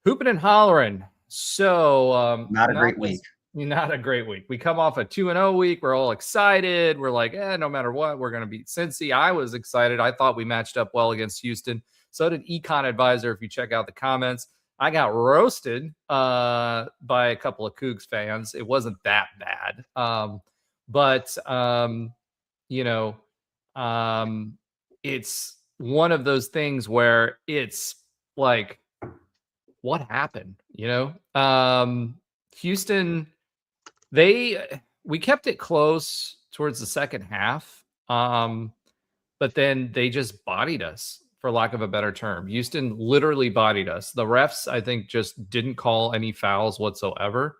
hooping and hollering. So not a great week. Not a great week. We come off a 2-0 week. We're all excited. We're like, no matter what, we're going to beat Cincy. I was excited. I thought we matched up well against Houston. So did Econ Advisor. If you check out the comments, I got roasted by a couple of Cougs fans. It wasn't that bad. But it's one of those things where it's like, what happened? Houston, we kept it close towards the second half. But then they just bodied us, for lack of a better term. Houston literally bodied us. The refs, I think, just didn't call any fouls whatsoever.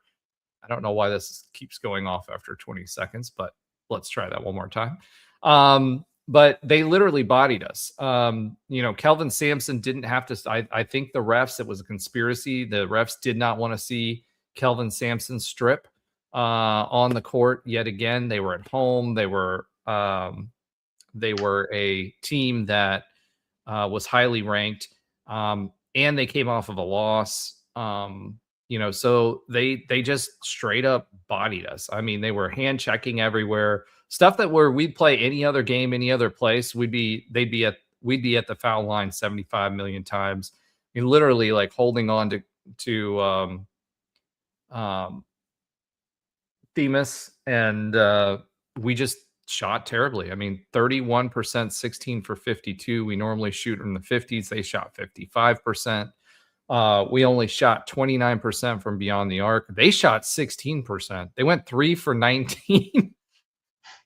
I don't know why this keeps going off after 20 seconds, but let's try that one more time. But they literally bodied us. Kelvin Sampson didn't have to. I think the refs, it was a conspiracy. The refs did not want to see Kelvin Sampson strip on the court yet again. They were at home. They were a team that was highly ranked, and they came off of a loss. So they just straight up bodied us. I mean, they were hand checking everywhere. Stuff that we'd play any other game, any other place, we'd be at the foul line 75 million times. I mean, literally like holding on to Themis, and we just shot terribly. I mean, 31%, 16 for 52. We normally shoot in the 50s. They shot 55%. We only shot 29% from beyond the arc. They shot 16%. They went 3 for 19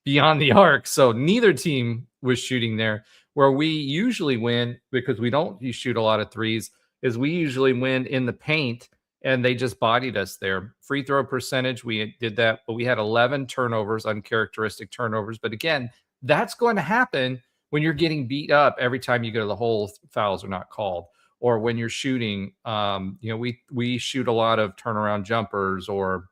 beyond the arc. So neither team was shooting there. Where we usually win, because we don't shoot a lot of threes, is we usually win in the paint, and they just bodied us there. Free throw percentage, we did that, but we had 11 turnovers, uncharacteristic turnovers. But again, that's going to happen when you're getting beat up every time you go to the hole, fouls are not called. Or when you're shooting, we shoot a lot of turnaround jumpers or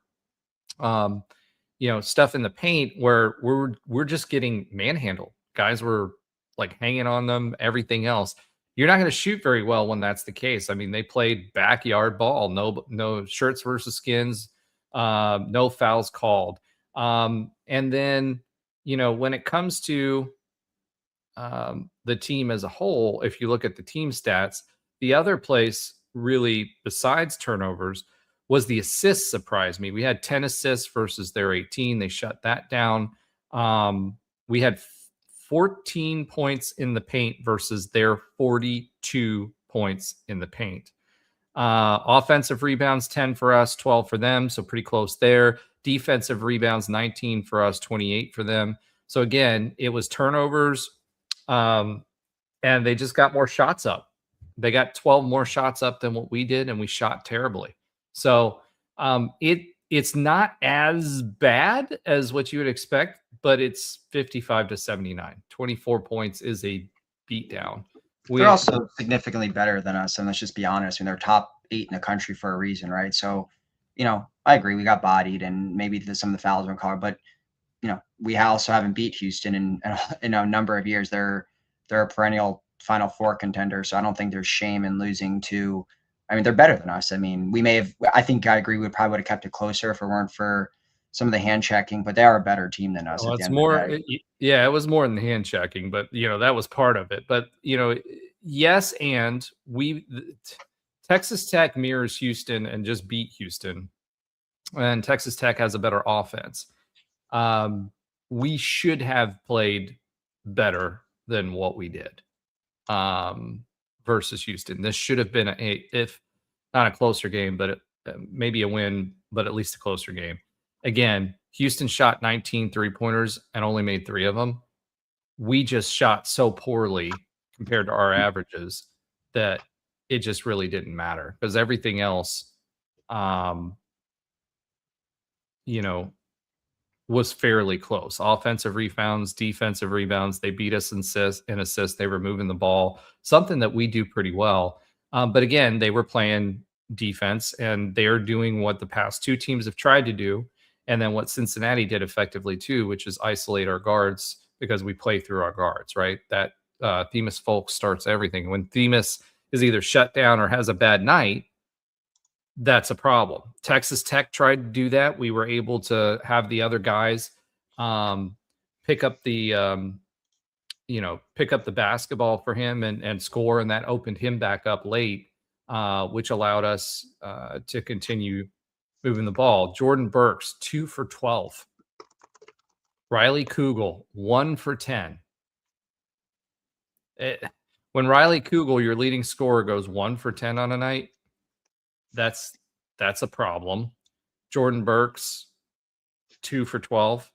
stuff in the paint where we're just getting manhandled. Guys were like hanging on them, everything else. You're not going to shoot very well when that's the case. I mean, they played backyard ball, no shirts versus skins, no fouls called. And then, when it comes to the team as a whole, if you look at the team stats, the other place really besides turnovers was the assists surprised me. We had 10 assists versus their 18. They shut that down. We had 14 points in the paint versus their 42 points in the paint. Offensive rebounds, 10 for us, 12 for them. So pretty close there. Defensive rebounds, 19 for us, 28 for them. So again, it was turnovers. And they just got more shots up. They got 12 more shots up than what we did, and we shot terribly. So it's not as bad as what you would expect, but it's 55-79. 24 points is a beatdown. They're also significantly better than us, and let's just be honest. I mean, they're top 8 in the country for a reason, right? So, I agree. We got bodied, and maybe some of the fouls were called, but we also haven't beat Houston in a number of years. They're a perennial Final Four contender, so I don't think there's shame in losing to. I mean, they're better than us. I mean, I think I agree. We probably would have kept it closer if it weren't for some of the hand checking, but they are a better team than us. Well, it's more, it was more than the hand checking, but that was part of it. But yes, and Texas Tech mirrors Houston and just beat Houston, and Texas Tech has a better offense. We should have played better than what we did versus Houston. This should have been if not a closer game, but maybe a win, but at least a closer game. Again, Houston shot 19 3-pointers and only made 3 of them. We just shot so poorly compared to our averages that it just really didn't matter because everything else, was fairly close. Offensive rebounds, defensive rebounds. They beat us in assists. They were moving the ball, something that we do pretty well. But again, they were playing defense, and they're doing what the past 2 teams have tried to do, and then what Cincinnati did effectively too, which is isolate our guards because we play through our guards, right? That Themis Folk starts everything. When Themis is either shut down or has a bad night, that's a problem. Texas Tech tried to do that. We were able to have the other guys pick up the basketball for him and score, and that opened him back up late, which allowed us to continue moving the ball. Jordan Burks, 2 for 12. Riley Kugel, 1 for 10. When Riley Kugel, your leading scorer, goes 1 for 10 on a night, that's a problem. Jordan Burks, 2 for 12.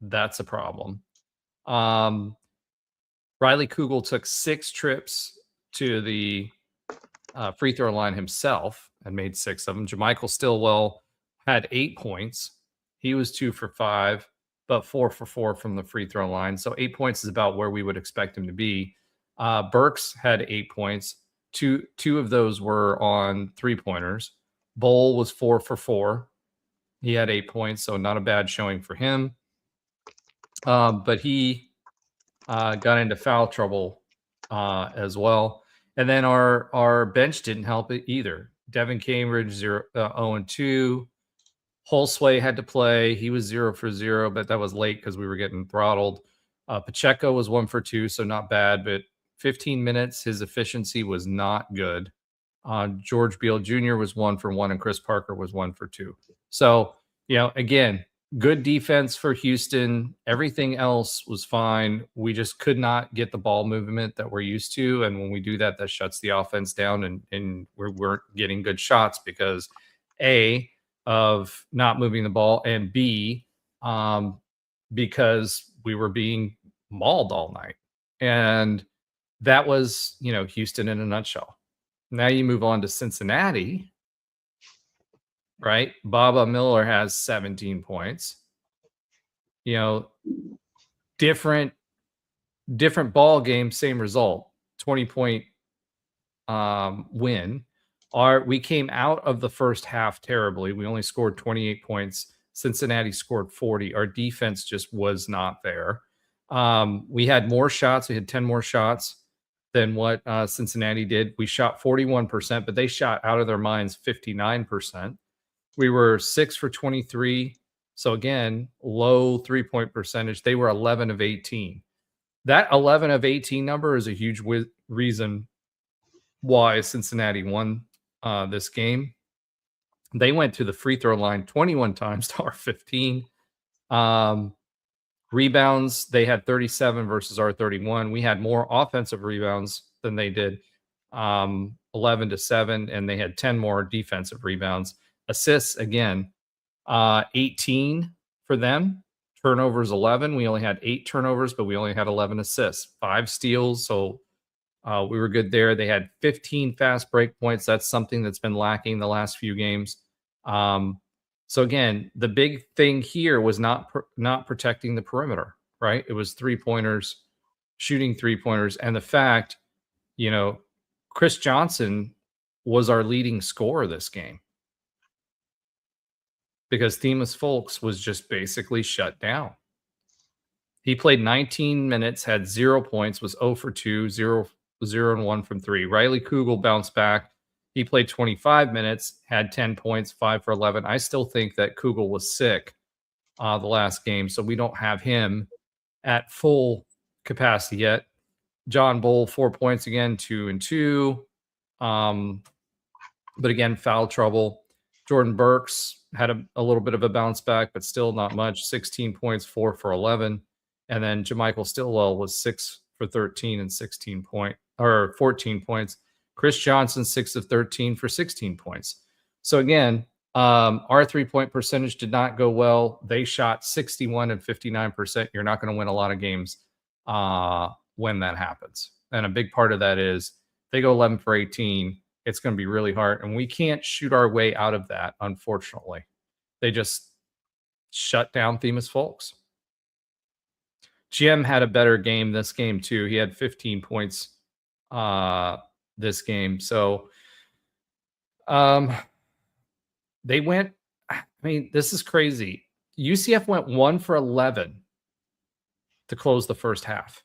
That's a problem. Riley Kugel took 6 trips to the free throw line himself and made 6 of them. JaMychal Stillwell had 8 points. He was 2 for 5, but 4 for 4 from the free throw line. So 8 points is about where we would expect him to be. Burks had 8 points. Two of those were on 3-pointers. Bowl was 4 for 4. He had 8 points, so not a bad showing for him. But he got into foul trouble as well. And then our bench didn't help it either. Devin Cambridge, 0-2. Holsway had to play. He was 0 for 0, but that was late because we were getting throttled. Pacheco was 1 for 2, so not bad, but 15 minutes, his efficiency was not good. George Beal Jr. was 1 for 1, and Chris Parker was 1 for 2. So, again, good defense for Houston. Everything else was fine. We just could not get the ball movement that we're used to. And when we do that, that shuts the offense down, and we weren't getting good shots because, A, of not moving the ball, and B, because we were being mauled all night. And that was, Houston in a nutshell. Now you move on to Cincinnati, right? Baba Miller has 17 points. Different different ball game, same result, 20-point win. We came out of the first half terribly. We only scored 28 points. Cincinnati scored 40. Our defense just was not there. We had more shots. We had 10 more shots than what Cincinnati did. We shot 41%, but they shot out of their minds 59%. We were 6 for 23. So again, low 3-point percentage. They were 11 of 18. That 11 of 18 number is a huge reason why Cincinnati won this game. They went to the free throw line 21 times to our 15. Rebounds, they had 37 versus our 31. We had more offensive rebounds than they did, 11-7, and they had 10 more defensive rebounds. Assists, again, 18 for them. Turnovers, 11. We only had 8 turnovers, but we only had 11 assists. 5 steals, so we were good there. They had 15 fast break points. That's something that's been lacking the last few games. So again, the big thing here was not protecting the perimeter, right? It was 3-pointers, shooting 3-pointers, and the fact, Chris Johnson was our leading scorer this game because Themus Fulks was just basically shut down. He played 19 minutes, had 0 points, was 0 for 2, 0 and 1 from 3. Riley Kugel bounced back. He played 25 minutes, had 10 points, 5 for 11. I still think that Kugel was sick the last game, so we don't have him at full capacity yet. John Bull, 4 points again, 2 and 2. But again, foul trouble. Jordan Burks had a little bit of a bounce back, but still not much. 16 points, 4 for 11. And then JaMychal Stillwell was 6 for 13 and 14 points. Chris Johnson, 6 of 13 for 16 points. So again, our 3-point percentage did not go well. They shot 61 and 59%. You're not going to win a lot of games when that happens. And a big part of that is they go 11 for 18. It's going to be really hard. And we can't shoot our way out of that, unfortunately. They just shut down Themus Fulks. Jim had a better game this game, too. He had 15 points this game. So they went, this is crazy. UCF went 1 for 11 to close the first half.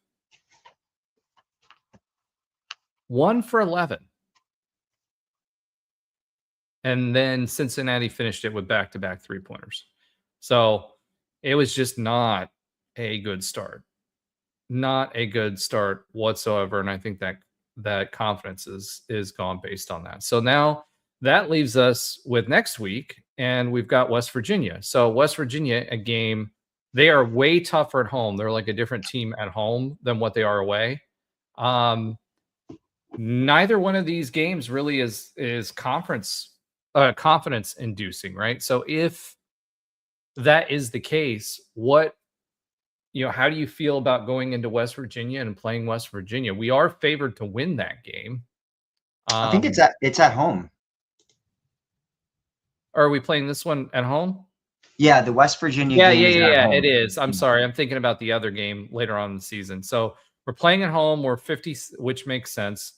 1 for 11. And then Cincinnati finished it with back-to-back 3-pointers. So it was just not a good start. Not a good start whatsoever. And I think that confidence is gone based on that. So now that leaves us with next week, and we've got West Virginia. So West Virginia, a game, they are way tougher at home. They're like a different team at home than what they are away. Neither one of these games really is confidence inducing, right? So if that is the case, how do you feel about going into West Virginia and playing West Virginia? We are favored to win that game. I think it's at home. Are we playing this one at home? Yeah, the West Virginia game is at home. It is. I'm sorry. I'm thinking about the other game later on in the season. So we're playing at home. We're 50, which makes sense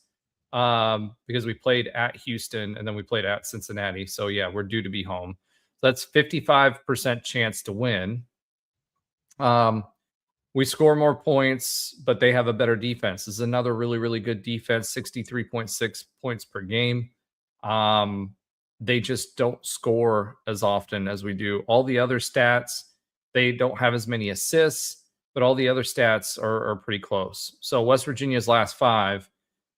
because we played at Houston and then we played at Cincinnati. So yeah, we're due to be home. So that's 55% chance to win. We score more points, but they have a better defense. This is another really, really good defense, 63.6 points per game. They just don't score as often as we do. All the other stats, they don't have as many assists, but all the other stats are pretty close. So West Virginia's last 5,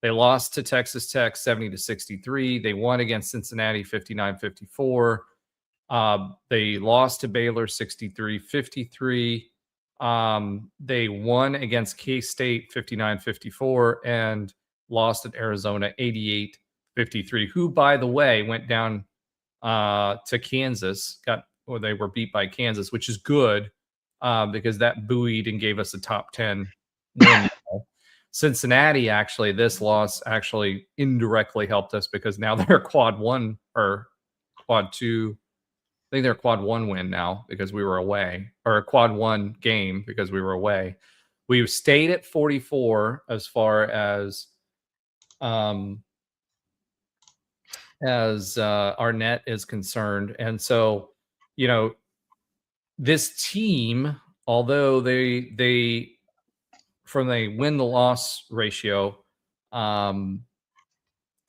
they lost to Texas Tech 70-63. They won against Cincinnati 59-54. They lost to Baylor 63-53. They won against K-State 59-54 and lost at Arizona 88-53, who, by the way, went down to Kansas. They were beat by Kansas, which is good because that buoyed and gave us a top 10 win. Cincinnati, actually, this loss actually indirectly helped us because now they're quad 1 or quad 2. I think they're quad 1 win now because we were away, or a quad 1 game because we were away. we've stayed at 44 as far as our net is concerned. And so, you know, this team, although they from a win to loss ratio,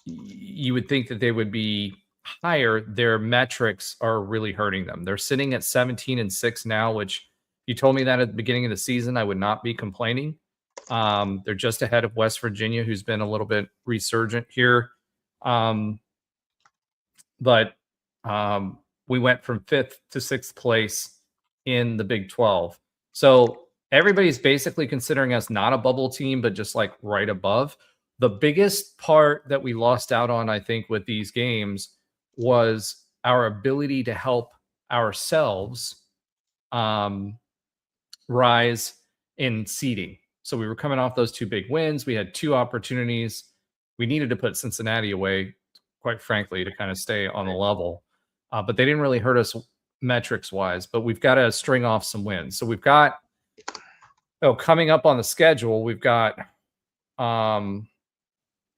you would think that they would be higher. Their metrics are really hurting them. They're sitting at 17-6 now, which if you told me that at the beginning of the season, I would not be complaining. They're just ahead of West Virginia, who's been a little bit resurgent here. But we went from 5th to 6th place in the Big 12. So everybody's basically considering us not a bubble team, but just like right above. The biggest part that we lost out on, I think, with these games was our ability to help ourselves rise in seeding. So we were coming off those 2 big wins. We had 2 opportunities. We needed to put Cincinnati away, quite frankly, to kind of stay on the level. But they didn't really hurt us metrics-wise. But we've got to string off some wins. So we've got, coming up on the schedule, we've got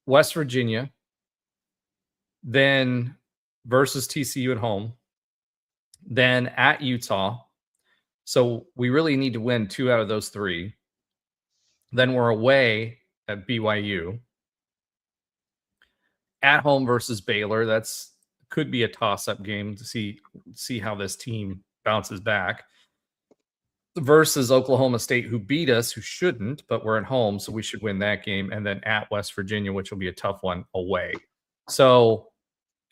West Virginia, then versus TCU at home, then at Utah. So we really need to win 2 out of those 3. Then we're away at BYU. At home versus Baylor. That's could be a toss-up game to see how this team bounces back. Versus Oklahoma State, who beat us, who shouldn't, but we're at home, so we should win that game. And then at West Virginia, which will be a tough one, away. So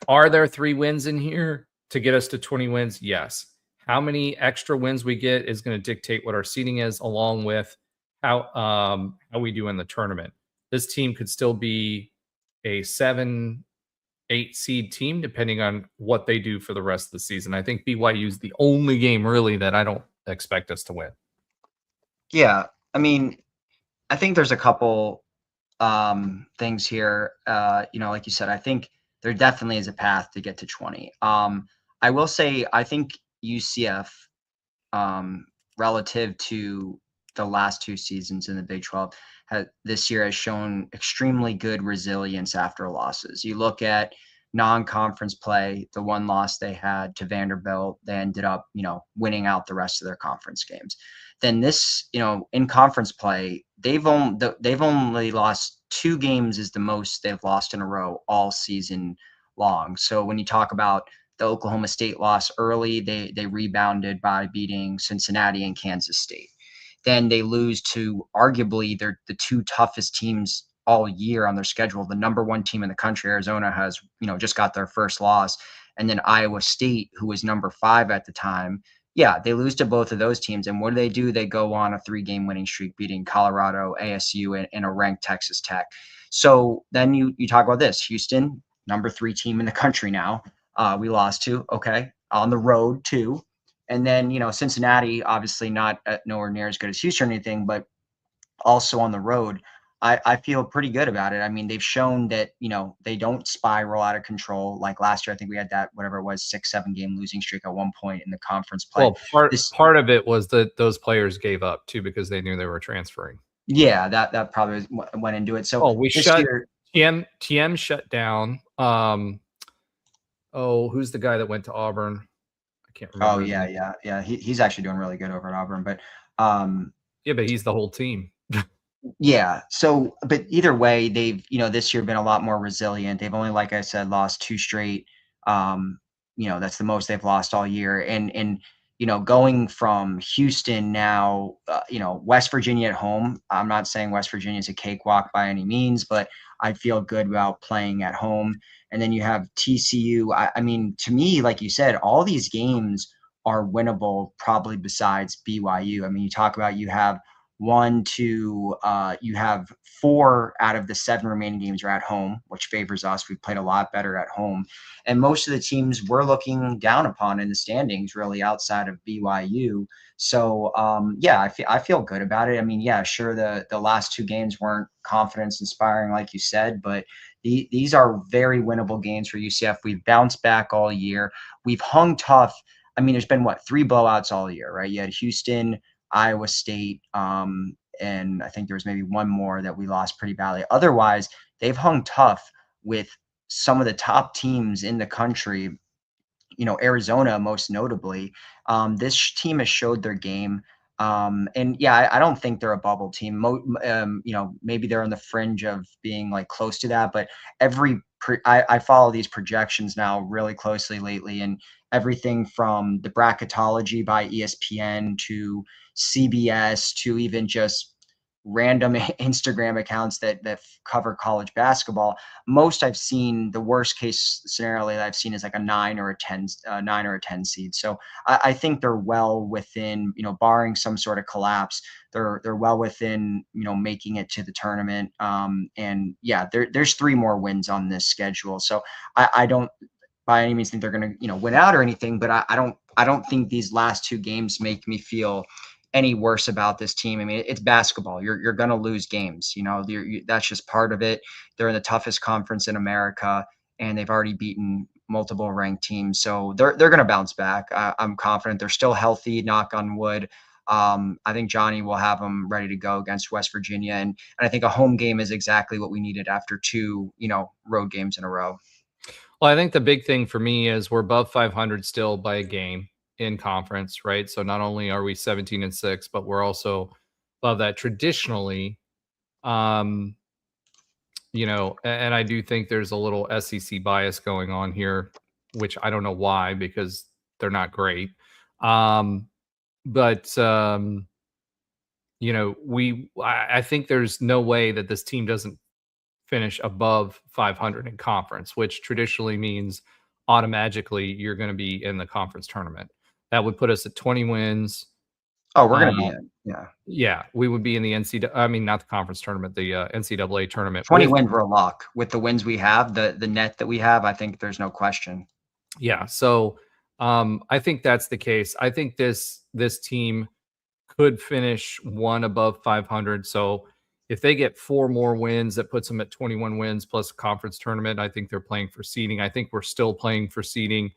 are there 3 wins in here to get us to 20 wins? Yes. How many extra wins we get is going to dictate what our seeding is, along with how we do in the tournament. This team could still be a 7-8 seed team, depending on what they do for the rest of the season. I think BYU is the only game really that I don't expect us to win. Yeah, I mean, I think there's a couple things here. Like you said, I think there definitely is a path to get to 20. I will say, I think UCF, relative to the last 2 seasons in the Big 12, this year has shown extremely good resilience after losses. You look at non-conference play, the 1 loss they had to Vanderbilt, they ended up, winning out the rest of their conference games. Then this, in conference play, they've only lost 2 games is the most they've lost in a row all season long. So when you talk about the Oklahoma State loss early, they rebounded by beating Cincinnati and Kansas State. Then they lose to arguably the 2 toughest teams all year on their schedule. The number 1 team in the country, Arizona, has, just got their first loss. And then Iowa State, who was number 5 at the time. Yeah, they lose to both of those teams. And what do? They go on a 3-game winning streak, beating Colorado, ASU, and a ranked Texas Tech. So then you talk about this. Houston, number 3 team in the country now. We lost to, on the road too. And then, Cincinnati, obviously not nowhere near as good as Houston or anything, but also on the road. I feel pretty good about it. I mean, they've shown that, they don't spiral out of control. Like last year, I think we had that, whatever it was, 6-7 game losing streak at one point in the conference play. Well, part of it was that those players gave up too, because they knew they were transferring. Yeah, that probably went into it. So TM shut down. Who's the guy that went to Auburn? I can't remember. Oh yeah. He's actually doing really good over at Auburn, but but he's the whole team. Yeah. So, but either way, they've, this year been a lot more resilient. They've only, like I said, lost 2 straight. That's the most they've lost all year. And going from Houston now, West Virginia at home. I'm not saying West Virginia is a cakewalk by any means, but I feel good about playing at home. And then you have TCU. I mean, to me, like you said, all these games are winnable, probably besides BYU. I mean, you talk about you have 4 out of the 7 remaining games are at home, which favors us. We've played a lot better at home. And most of the teams we're looking down upon in the standings, really outside of BYU. So, I feel good about it. I mean, yeah, sure, the last 2 games weren't confidence inspiring, like you said, but these are very winnable games for UCF. We've bounced back all year. We've hung tough. I mean, there's been 3 blowouts all year, right? You had Houston, Iowa State, and I think there was maybe one more that we lost pretty badly. Otherwise, they've hung tough with some of the top teams in the country, Arizona most notably. This team has showed their game. And yeah, I don't think they're a bubble team. Maybe they're on the fringe of being like close to that, but I follow these projections now really closely lately, and everything from the bracketology by ESPN to CBS to even just random Instagram accounts that cover college basketball. Most I've seen, the worst case scenario that I've seen is like a 9 or a 10 seed. So I think they're well within, barring some sort of collapse, they're well within, making it to the tournament. And yeah, there's 3 more wins on this schedule. So I don't by any means think they're going to, win out or anything, but I don't think these last 2 games make me feel any worse about this team. I mean, it's basketball. You're going to lose games. That's just part of it. They're in the toughest conference in America, and they've already beaten multiple ranked teams. So they're going to bounce back. I'm confident. They're still healthy, knock on wood. I think Johnny will have them ready to go against West Virginia. And I think a home game is exactly what we needed after 2, road games in a row. Well, I think the big thing for me is we're above 500 still by a game in conference, right? So not only are we 17-6, but we're also above that traditionally. And I do think there's a little SEC bias going on here, which I don't know why, because they're not great. I think there's no way that this team doesn't finish above 500 in conference, which traditionally means automatically you're going to be in the conference tournament. That would put us at 20 wins. Oh, we're going to be in. Yeah. Yeah, we would be in the not the conference tournament, the NCAA tournament. 20 wins for a lock. With the wins we have, the net that we have, I think there's no question. Yeah, so I think that's the case. I think this team could finish 1 above 500. So if they get 4 more wins, that puts them at 21 wins plus conference tournament. I think they're playing for seeding. I think we're still playing for seeding.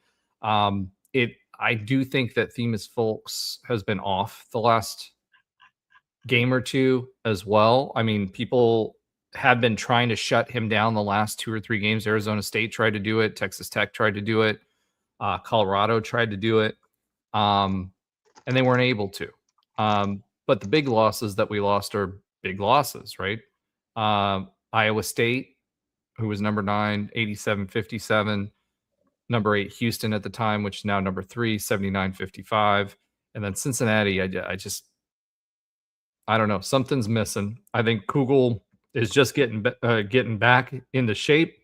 I do think that Themis Fulks has been off the last game or 2 as well. I mean, people have been trying to shut him down the last 2 or 3 games. Arizona State tried to do it. Texas Tech tried to do it. Colorado tried to do it. And they weren't able to. But the big losses that we lost are big losses, right? Iowa State, who was number 9, 87-57. Number 8, Houston at the time, which is now number 3, 79-55. And then Cincinnati, I don't know. Something's missing. I think Kugel is just getting back into shape.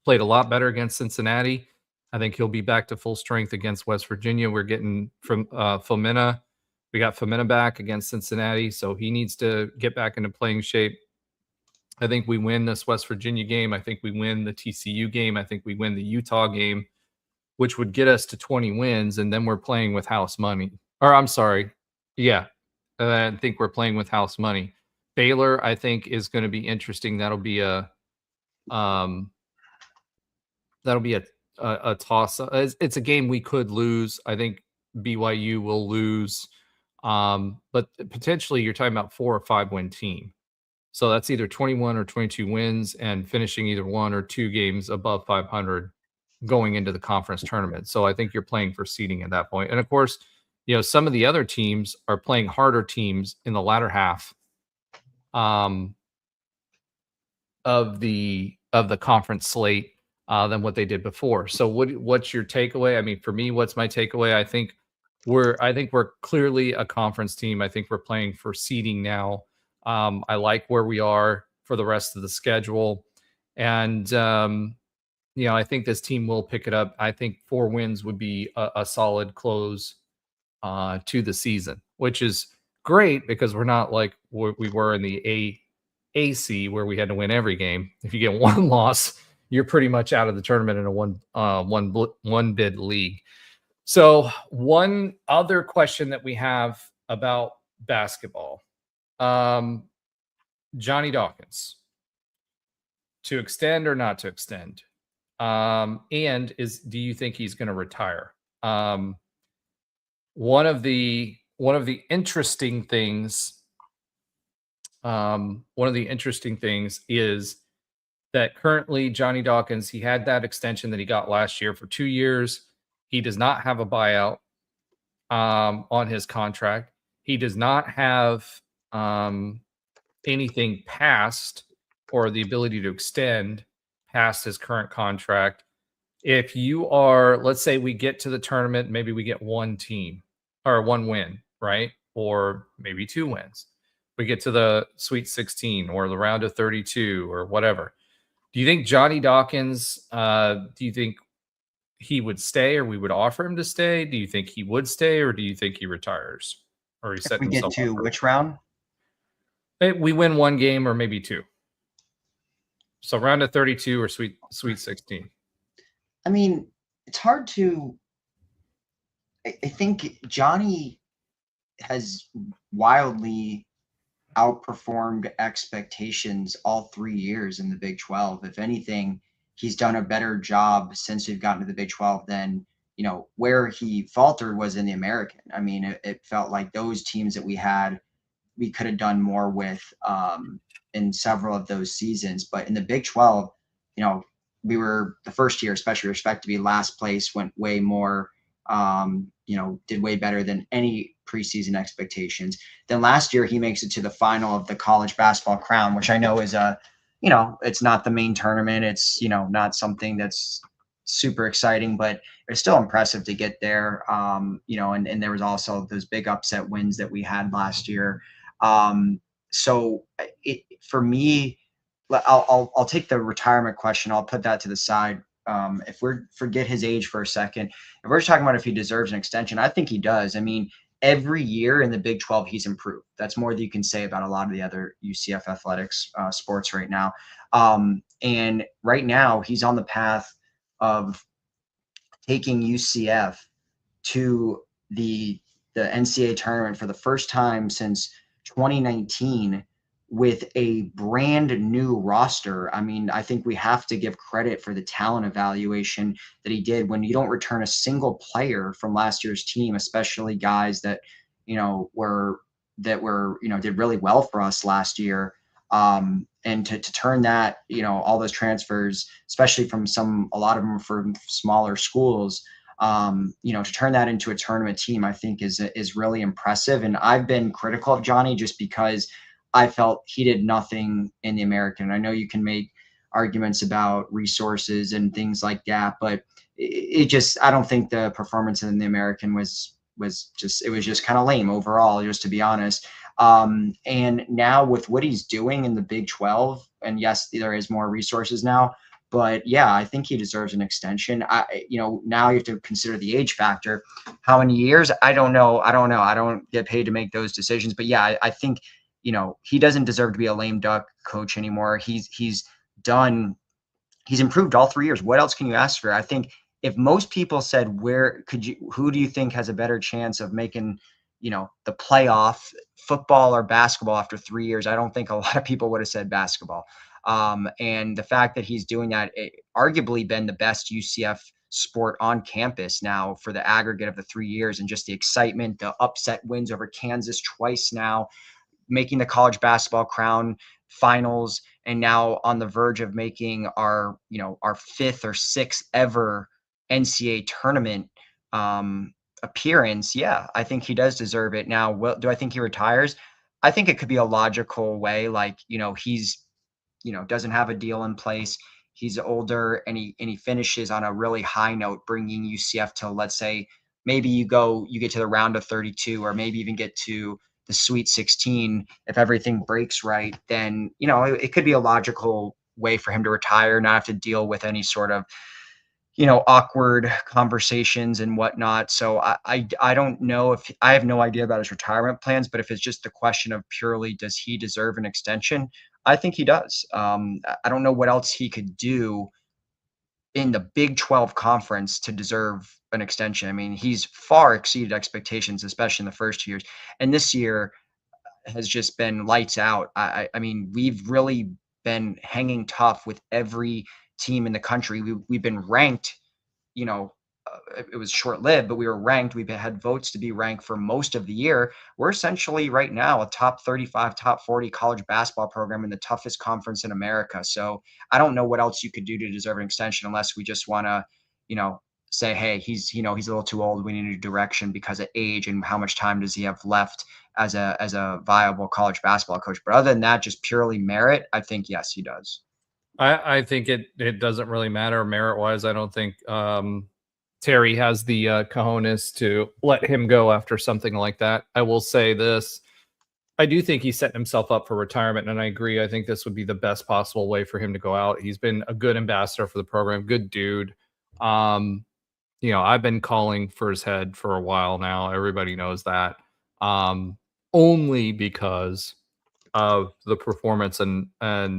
Played a lot better against Cincinnati. I think he'll be back to full strength against West Virginia. We're getting from Fomina. We got Fomina back against Cincinnati, so he needs to get back into playing shape. I think we win this West Virginia game. I think we win the TCU game. I think we win the Utah game, which would get us to 20 wins, and then we're playing with house money. Or I'm sorry. Yeah, I think we're playing with house money. Baylor, I think, is going to be interesting. That'll be a toss. It's a game we could lose. I think BYU will lose. But potentially you're talking about 4 or 5 win team. So that's either 21 or 22 wins and finishing either 1 or 2 games above 500 going into the conference tournament. So I think you're playing for seeding at that point. And of course, some of the other teams are playing harder teams in the latter half of the conference slate than what they did before. So what's your takeaway? I mean, for me, what's my takeaway? I think we're clearly a conference team. I think we're playing for seeding now. I like where we are for the rest of the schedule. And, I think this team will pick it up. I think 4 wins would be a solid close to the season, which is great because we're not like we were in the AC where we had to win every game. If you get 1 loss, you're pretty much out of the tournament in a one bid league. So one other question that we have about basketball, Johnny Dawkins, to extend or not to extend? Do you think he's going to retire? One of the interesting things one of the interesting things is that currently Johnny Dawkins, he had that extension that he got last year for 2 years. He does not have a buyout on his contract. He does not have anything past or the ability to extend past his current contract. If you are, let's say we get to the tournament, maybe we get one team or one win, right? Or maybe 2 wins. We get to the Sweet 16 or the round of 32 or whatever. Do you think Johnny Dawkins, do you think he would stay or we would offer him to stay? Do you think he would stay or do you think he retires? Or he If set we get himself to up? which round? We win 1 game or maybe 2. So round of 32 or Sweet 16. I mean, it's hard to. I think Johnny has wildly outperformed expectations all 3 years in the Big 12. If anything, he's done a better job since we've gotten to the Big 12 than, where he faltered was in the American. I mean, it felt like those teams that we had, we could have done more with in several of those seasons. But in the Big 12, we were the first year, especially respect to be last place, went way more, did way better than any preseason expectations. Then last year, he makes it to the final of the college basketball crown, which I know is it's not the main tournament. It's, not something that's super exciting, but it's still impressive to get there. And there was also those big upset wins that we had last year. So for me, I'll take the retirement question. I'll put that to the side. If we're forget his age for a second, if we're talking about if he deserves an extension, I think he does. I mean, every year in the Big 12, he's improved. That's more than you can say about a lot of the other UCF athletics sports right now. And right now, he's on the path of taking UCF to the NCAA tournament for the first time since 2019 with a brand new roster. I mean, I think we have to give credit for the talent evaluation that he did when you don't return a single player from last year's team, especially guys that, did really well for us last year. And to turn that, all those transfers, especially from a lot of them from smaller schools, to turn that into a tournament team, I think is really impressive. And I've been critical of Johnny just because I felt he did nothing in the American. I know you can make arguments about resources and things like that, but I don't think the performance in the American was just kind of lame overall, just to be honest. And now with what he's doing in the Big 12, and yes, there is more resources now, but yeah, I think he deserves an extension. Now you have to consider the age factor. How many years? I don't know. I don't get paid to make those decisions, but yeah, I think, he doesn't deserve to be a lame duck coach anymore. He's improved all 3 years. What else can you ask for? I think if most people said, who do you think has a better chance of making, the playoff, football or basketball after 3 years? I don't think a lot of people would have said basketball. And the fact that he's doing that, arguably been the best UCF sport on campus now for the aggregate of the 3 years, and just the excitement, the upset wins over Kansas twice now, making the college basketball crown finals, and now on the verge of making our 5th or 6th ever NCAA tournament appearance. Yeah, I think he does deserve it. Now, do I think he retires? I think it could be a logical way. Like, he's, doesn't have a deal in place. He's older and he finishes on a really high note, bringing UCF to, let's say, maybe you get to the round of 32, or maybe even get to the Sweet 16. If everything breaks right, then, it could be a logical way for him to retire, not have to deal with any sort of, awkward conversations and whatnot. So I don't know if I have no idea about his retirement plans, but if it's just the question of purely, does he deserve an extension? I think he does. I don't know what else he could do in the Big 12 conference to deserve an extension. I mean, he's far exceeded expectations, especially in the first 2 years. And this year has just been lights out. I mean, we've really been hanging tough with every team in the country. We've been ranked, it was short-lived, but we were ranked. We had votes to be ranked for most of the year. We're essentially right now a top 35, top 40 college basketball program in the toughest conference in America. So I don't know what else you could do to deserve an extension unless we just want to, say, hey, he's a little too old. We need a new direction because of age and how much time does he have left as a viable college basketball coach. But other than that, just purely merit, I think yes, he does. I think it doesn't really matter merit wise. I don't think Terry has the cojones to let him go after something like that. I will say this. I do think he's setting himself up for retirement, and I agree. I think this would be the best possible way for him to go out. He's been a good ambassador for the program, good dude. I've been calling for his head for a while now. Everybody knows that. Only because of the performance and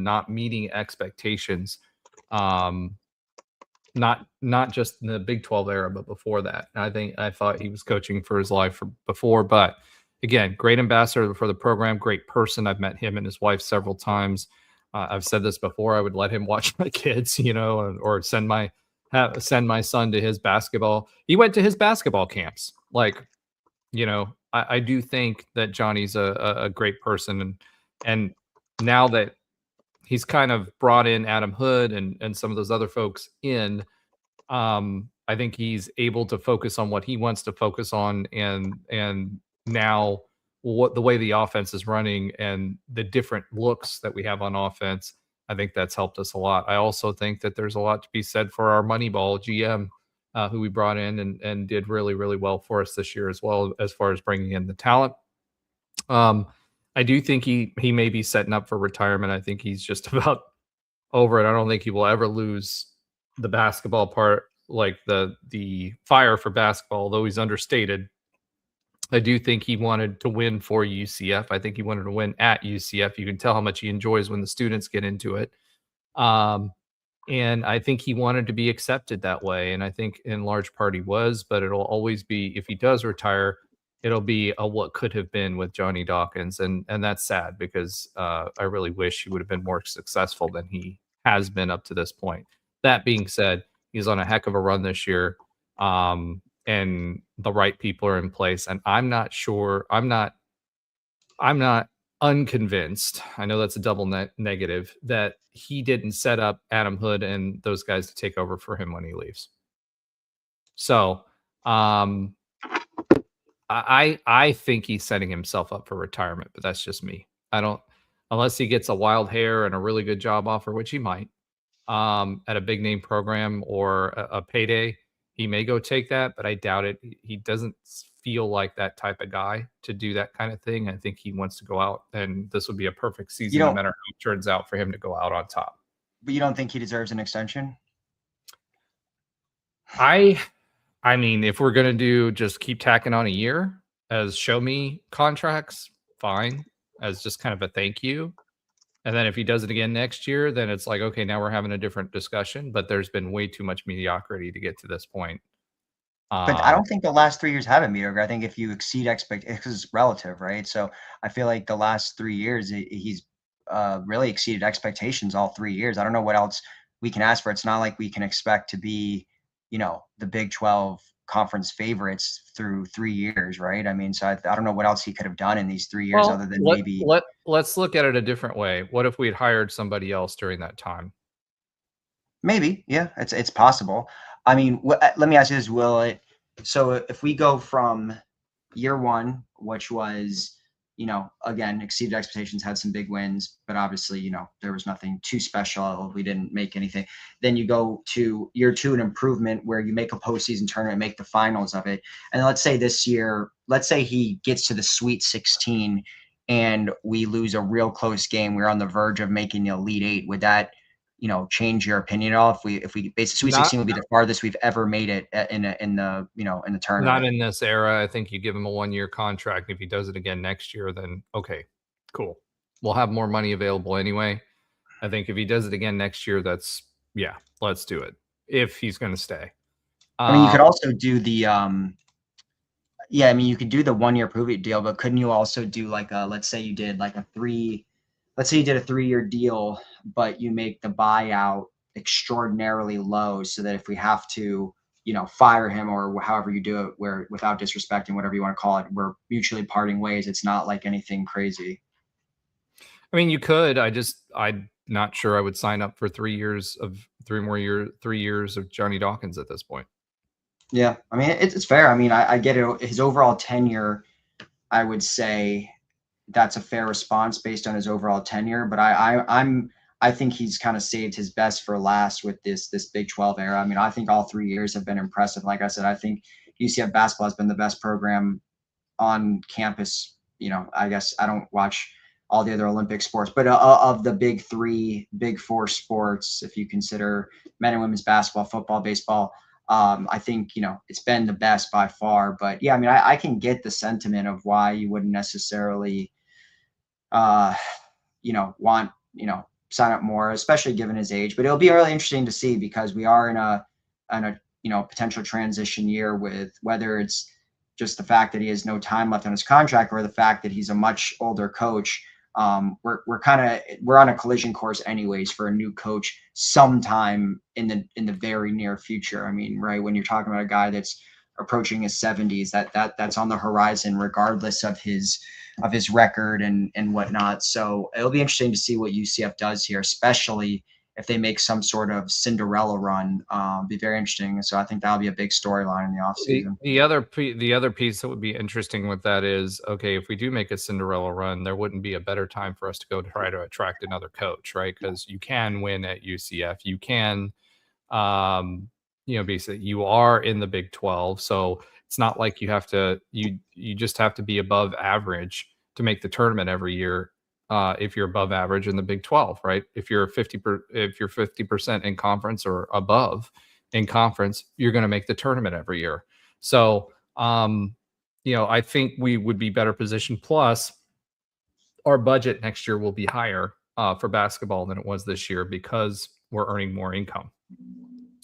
not meeting expectations. Not just in the Big 12 era, but before that. I thought he was coaching for his life before, but again, great ambassador for the program, great person. I've met him and his wife several times. I've said this before. I would let him watch my kids, or send my son to his basketball. He went to his basketball camps. I do think that Johnny's a great person, and now that he's kind of brought in Adam Hood and some of those other folks in, I think he's able to focus on what he wants to focus on, and now the way the offense is running and the different looks that we have on offense, I think that's helped us a lot. I also think that there's a lot to be said for our Moneyball GM, who we brought in and did really, really well for us this year as well, as far as bringing in the talent. I do think he may be setting up for retirement. I think he's just about over it. I don't think he will ever lose the basketball part, like the fire for basketball, although he's understated. I do think he wanted to win for UCF. I think he wanted to win at UCF. You can tell how much he enjoys when the students get into it. And I think he wanted to be accepted that way. And I think in large part he was, but it'll always be, if he does retire, it'll be a what could have been with Johnny Dawkins. And that's sad because I really wish he would have been more successful than he has been up to this point. That being said, he's on a heck of a run this year. And the right people are in place. And I'm not unconvinced. I know that's a double negative that he didn't set up Adam Hood and those guys to take over for him when he leaves. So I think he's setting himself up for retirement, but that's just me. Unless he gets a wild hair and a really good job offer, which he might, at a big name program or a payday, he may go take that, but I doubt it. He doesn't feel like that type of guy to do that kind of thing. I think he wants to go out, and this would be a perfect season, no matter how it turns out, for him to go out on top. But you don't think he deserves an extension? I mean, if we're going to do just keep tacking on a year as show me contracts, fine, as just kind of a thank you. And then if he does it again next year, then it's like, okay, now we're having a different discussion. But there's been way too much mediocrity to get to this point. But I don't think the last 3 years have been mediocre. I think if you exceed expectations, it's relative, right? So I feel like the last 3 years, he's really exceeded expectations all 3 years. I don't know what else we can ask for. It's not like we can expect to be, the Big 12 conference favorites through 3 years, right? I mean, so I don't know what else he could have done in these 3 years other than maybe. Let's look at it a different way. What if we had hired somebody else during that time? Maybe, yeah, it's possible. I mean, let me ask you this, Will. So if we go from year one, which was, again, exceeded expectations, had some big wins, but obviously, there was nothing too special. We didn't make anything. Then you go to year two, an improvement where you make a postseason tournament, make the finals of it. And let's say this year, let's say he gets to the Sweet 16 and we lose a real close game. We're on the verge of making the Elite Eight. Would that, change your opinion at all? If we basically Sweet 16 would be the farthest we've ever made it in the tournament. Not in this era. I think you give him a 1-year contract. If he does it again next year, then okay, cool. We'll have more money available anyway. I think if he does it again next year, let's do it. If he's going to stay. I mean, you could also do the you could do the 1-year prove-it deal, but couldn't you also do let's say you did a 3-year deal, but you make the buyout extraordinarily low so that if we have to fire him or however you do it, where without disrespecting, whatever you want to call it, we're mutually parting ways. It's not like anything crazy. I mean, you could. I'm not sure I would sign up for 3 years of Johnny Dawkins at this point. Yeah, I mean, it's fair. I mean, I get it. His overall tenure, I would say that's a fair response based on his overall tenure. But I think he's kind of saved his best for last with this Big 12 era. I mean, I think all 3 years have been impressive. Like I said, I think UCF basketball has been the best program on campus. I guess I don't watch all the other Olympic sports, but of the big three, big four sports, if you consider men and women's basketball, football, baseball, I think, it's been the best by far. But yeah, I mean, I can get the sentiment of why you wouldn't necessarily, want, sign up more, especially given his age. But it'll be really interesting to see because we are in a potential transition year with whether it's just the fact that he has no time left on his contract or the fact that he's a much older coach. We're on a collision course anyways for a new coach sometime in the very near future. I mean, right, when you're talking about a guy that's approaching his 70s, that's on the horizon regardless of his record and whatnot. So it'll be interesting to see what UCF does here, especially if they make some sort of Cinderella run. Be very interesting. So I think that'll be a big storyline in the offseason. The other piece that would be interesting with that is, okay, if we do make a Cinderella run, there wouldn't be a better time for us to go try to attract another coach, right? Because you can win at UCF. You can, basically you are in the Big 12. So it's not like you have to, you just have to be above average to make the tournament every year. If you're above average in the Big 12, right? If you're 50% in conference or above in conference, you're going to make the tournament every year. So, I think we would be better positioned. Plus, our budget next year will be higher for basketball than it was this year because we're earning more income.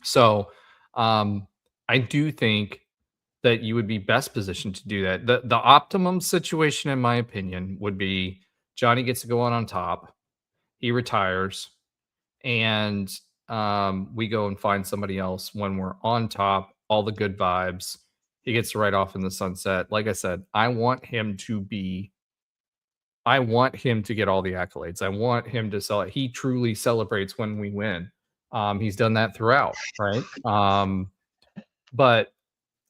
So, I do think that you would be best positioned to do that. The optimum situation, in my opinion, would be Johnny gets to go on top, he retires, and we go and find somebody else when we're on top, all the good vibes. He gets to ride off in the sunset. Like I said, I want him to get all the accolades. I want him to sell it. He truly celebrates when we win. He's done that throughout, right? But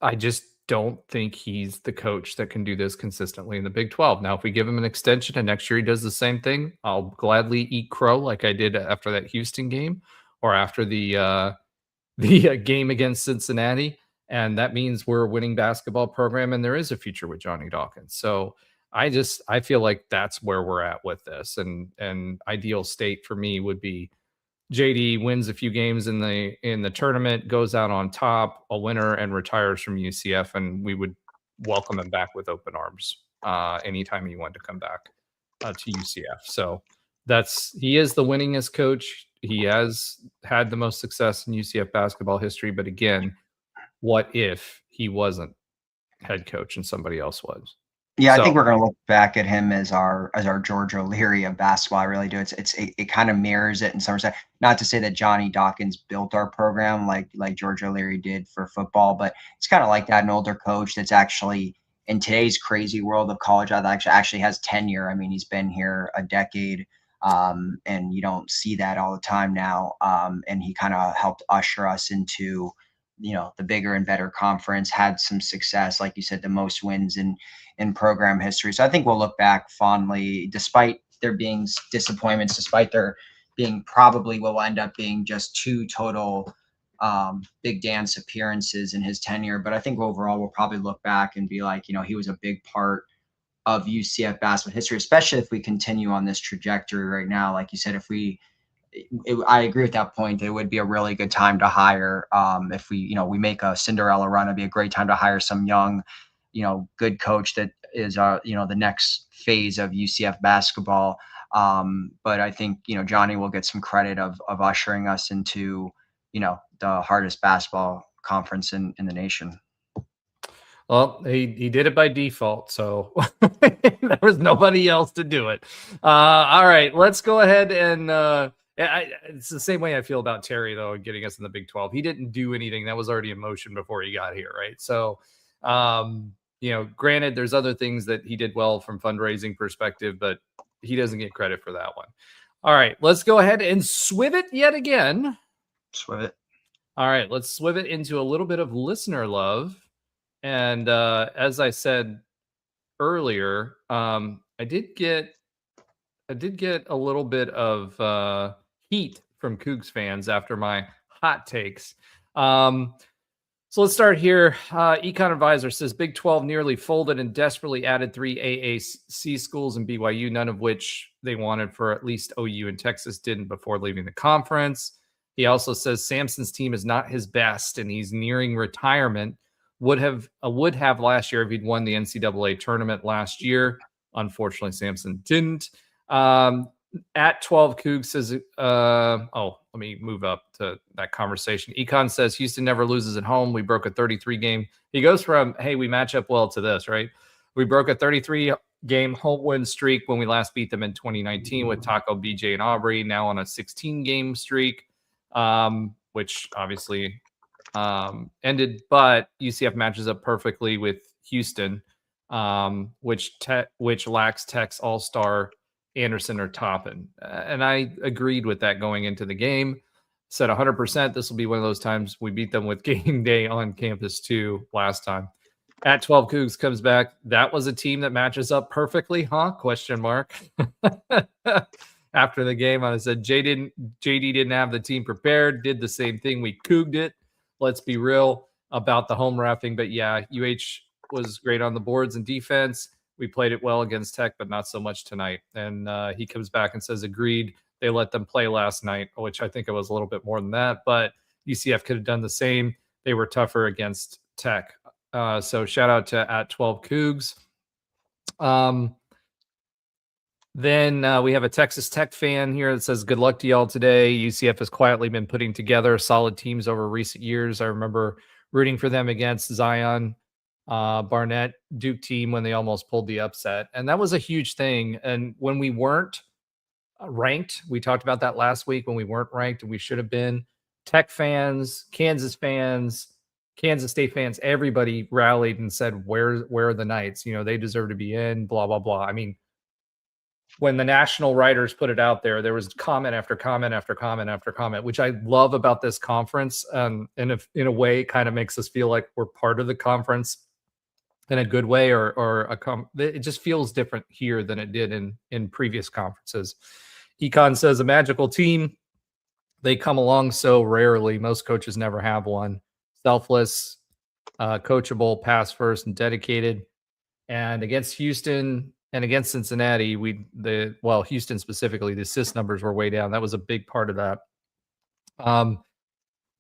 I just don't think he's the coach that can do this consistently in the Big 12. Now, if we give him an extension and next year he does the same thing, I'll gladly eat crow like I did after that Houston game or after the game against Cincinnati. And that means we're a winning basketball program and there is a future with Johnny Dawkins. So I feel like that's where we're at with this. And ideal state for me would be JD wins a few games in the tournament, goes out on top, a winner, and retires from UCF, and we would welcome him back with open arms anytime he wanted to come back to UCF. So he is the winningest coach. He has had the most success in UCF basketball history. But again, what if he wasn't head coach and somebody else was? Yeah, I think we're going to look back at him as our George O'Leary of basketball. I really do. It kind of mirrors it in some respect. Not to say that Johnny Dawkins built our program like George O'Leary did for football, but it's kind of like that, an older coach that's actually in today's crazy world of college actually has tenure. I mean, he's been here a decade, and you don't see that all the time now. And he kind of helped usher us into the bigger and better conference, had some success, like you said, the most wins in program history. So I think we'll look back fondly, despite there being disappointments, despite there being probably will end up being just 2 total big dance appearances in his tenure. But I think overall we'll probably look back and be like, he was a big part of UCF basketball history, especially if we continue on this trajectory right now. Like you said, I agree with that point. It would be a really good time to hire. If we make a Cinderella run, it'd be a great time to hire some young, good coach that is, the next phase of UCF basketball. But I think, Johnny will get some credit of ushering us into, the hardest basketball conference in the nation. Well, he did it by default, so there was nobody else to do it. All right, let's go ahead and It's the same way I feel about Terry, though, getting us in the Big 12. He didn't do anything that was already in motion before he got here, right? So, granted, there's other things that he did well from fundraising perspective, but he doesn't get credit for that one. All right, let's go ahead and swiv it yet again. Swiv it. All right, let's swiv it into a little bit of listener love. And as I said earlier, I did get a little bit of heat from Cougs fans after my hot takes. So let's start here. Econ Advisor says Big 12 nearly folded and desperately added 3 AAC schools and BYU, none of which they wanted for at least OU and Texas didn't before leaving the conference. He also says Sampson's team is not his best and he's nearing retirement. Would have last year if he'd won the NCAA tournament last year. Unfortunately, Sampson didn't. At 12 Cougs says, let me move up to that conversation. Econ says Houston never loses at home. We broke a 33 game. He goes from, hey, we match up well to this, right? We broke a 33 game home win streak when we last beat them in 2019 with Taco, BJ, and Aubrey, now on a 16 game streak, which obviously ended, but UCF matches up perfectly with Houston, which lacks Tech's all-star Anderson or Toppin. And I agreed with that going into the game. Said 100% this will be one of those times. We beat them with game day on campus too last time. At 12 Cougs comes back. That was a team that matches up perfectly, huh? Question mark. After the game, I said JD didn't have the team prepared. Did the same thing. We couged it. Let's be real about the home reffing. But yeah, UH was great on the boards and defense. We played it well against Tech, but not so much tonight. And he comes back and says, agreed. They let them play last night, which I think it was a little bit more than that. But UCF could have done the same. They were tougher against Tech. So shout out to at 12 Cougs. Then we have a Texas Tech fan here that says, good luck to y'all today. UCF has quietly been putting together solid teams over recent years. I remember rooting for them against Zion Barnett Duke team when they almost pulled the upset. And that was a huge thing. And when we weren't ranked, we talked about that last week when we weren't ranked and we should have been. Tech fans, Kansas fans, Kansas State fans, everybody rallied and said, where are the Knights? They deserve to be in, blah, blah, blah. I mean, when the national writers put it out there, there was comment after comment after comment after comment, which I love about this conference. And in a way, kind of makes us feel like we're part of the conference in a good way, it just feels different here than it did in previous conferences. Econ says a magical team. They come along so rarely. Most coaches never have one. Selfless, coachable, pass first, and dedicated. And against Houston and against Cincinnati, Houston specifically, the assist numbers were way down. That was a big part of that. And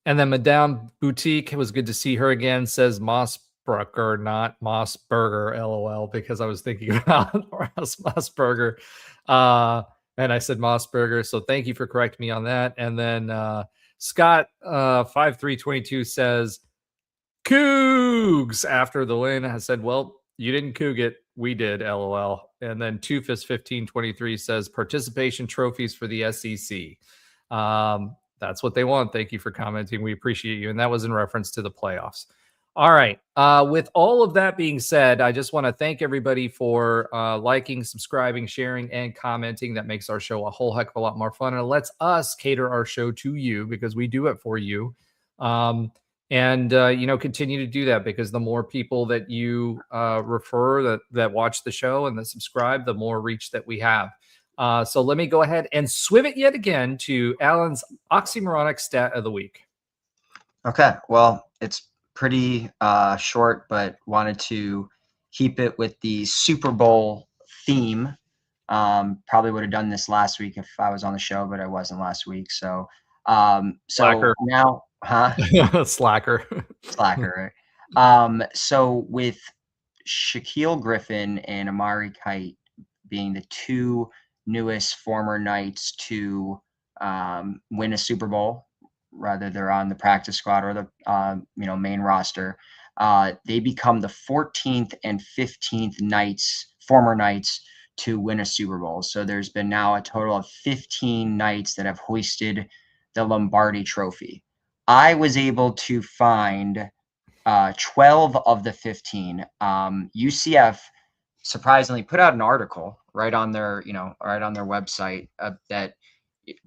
then Madame Boutique, it was good to see her again, says Mossberger, not Mossberger, LOL, because I was thinking about Mossberger. And I said Mossberger. So thank you for correcting me on that. And then Scott 5322 says Cougs after the win. I said, well, you didn't coug it. We did, LOL. And then Tufus 1523 says participation trophies for the SEC. That's what they want. Thank you for commenting. We appreciate you. And that was in reference to the playoffs. All right. With all of that being said, I just want to thank everybody for liking, subscribing, sharing, and commenting. That makes our show a whole heck of a lot more fun. And it lets us cater our show to you because we do it for you. Continue to do that because the more people that you refer that watch the show and that subscribe, the more reach that we have. So let me go ahead and swiv it yet again to Alan's oxymoronic stat of the week. Okay. Well, it's pretty short, but wanted to keep it with the Super Bowl theme. Probably would have done this last week if I was on the show, but I wasn't last week. So Slacker. Now, huh? Slacker, right? So with Shaquille Griffin and Amari Kite being the two newest former Knights to win a Super Bowl, whether they're on the practice squad or the main roster, they become the 14th and 15th former Knights to win a Super Bowl. So there's been now a total of 15 Knights that have hoisted the Lombardi Trophy. I was able to find 12 of the 15. UCF surprisingly put out an article right on their website that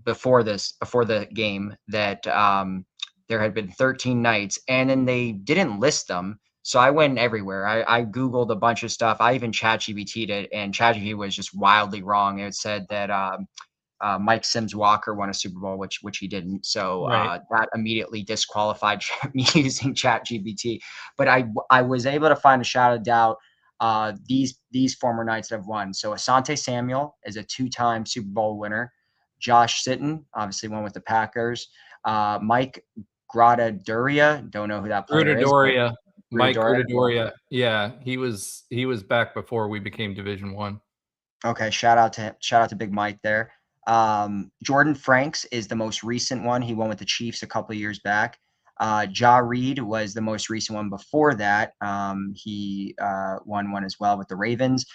before the game that there had been 13 Knights, and then they didn't list them. So I went everywhere. I Googled a bunch of stuff. I even ChatGPT'd it, and ChatGPT was just wildly wrong. It said that Mike Sims Walker won a Super Bowl, which he didn't. So Right. that immediately disqualified me using ChatGPT. But I was able to find a shadow of doubt these former Knights that have won. So Asante Samuel is a 2-time Super Bowl winner. Josh Sitton obviously won with the Packers. Mike Gradaduria, don't know who that player is. Mike Grudadoria? Grudadoria. Yeah, he was back before we became Division One. Okay, shout out to Big Mike there. Jordan Franks is the most recent one. He won with the Chiefs a couple of years back. Ja Reed was the most recent one before that. He won one as well with the Ravens.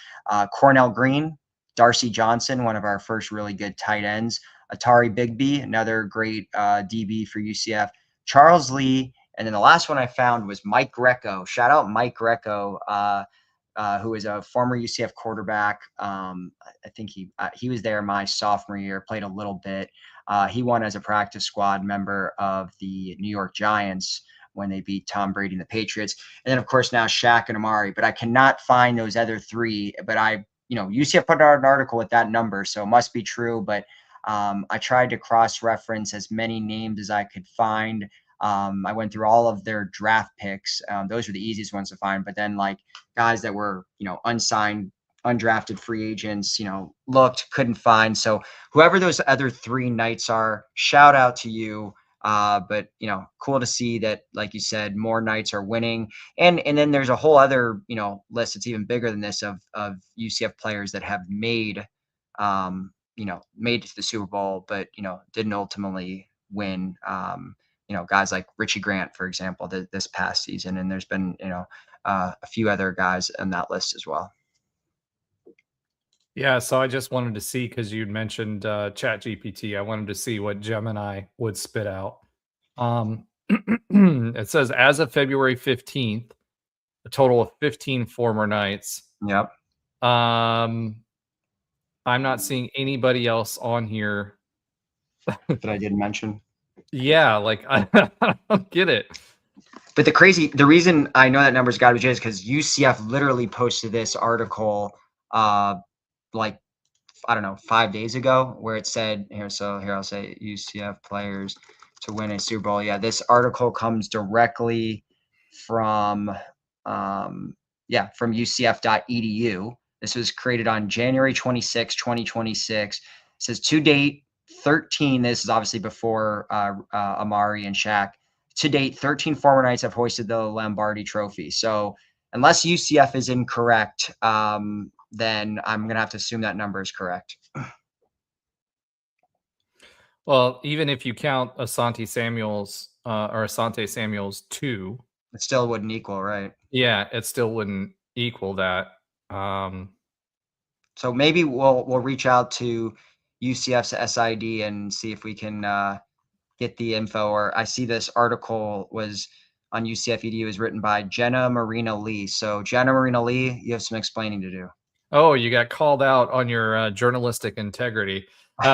Cornell Green, Darcy Johnson, one of our first really good tight ends. Atari Bigby, another great DB for UCF. Charles Lee, and then the last one I found was Mike Greco. Shout out Mike Greco, who is a former UCF quarterback. I think he was there my sophomore year, played a little bit. He won as a practice squad member of the New York Giants when they beat Tom Brady and the Patriots. And then, of course, now Shaq and Amari. But I cannot find those other three. But UCF put out an article with that number, so it must be true. But I tried to cross-reference as many names as I could find. I went through all of their draft picks. Those were the easiest ones to find. But then, like, guys that were, unsigned, undrafted free agents, looked, couldn't find. So whoever those other 3 Knights are, shout out to you. But cool to see that, like you said, more Knights are winning. And then there's a whole other, list that's even bigger than this of UCF players that have made it to the Super Bowl, but didn't ultimately win. Guys like Richie Grant, for example, this past season, and there's been a few other guys on that list as well. Yeah, so I just wanted to see, because you'd mentioned ChatGPT, I wanted to see what Gemini would spit out. It says as of February 15th, a total of 15 former Knights. Yep. I'm not seeing anybody else on here that I didn't mention. Yeah, like I don't get it. But the reason I know that number's got to be is because UCF literally posted this article, 5 days ago, where it said here. So here I'll say UCF players to win a Super Bowl. Yeah, this article comes directly from UCF.edu. This was created on January 26, 2026. It says to date, 13. This is obviously before Amari and Shaq. To date, 13 former Knights have hoisted the Lombardi Trophy. So unless UCF is incorrect, then I'm going to have to assume that number is correct. Well, even if you count Asante Samuel's 2, it still wouldn't equal, right? Yeah, it still wouldn't equal that. So maybe we'll reach out to UCF's SID and see if we can get the info. Or I see this article was on UCF EDU is written by Jenna Marina Lee. So Jenna Marina Lee, you have some explaining to do. Oh, you got called out on your journalistic integrity.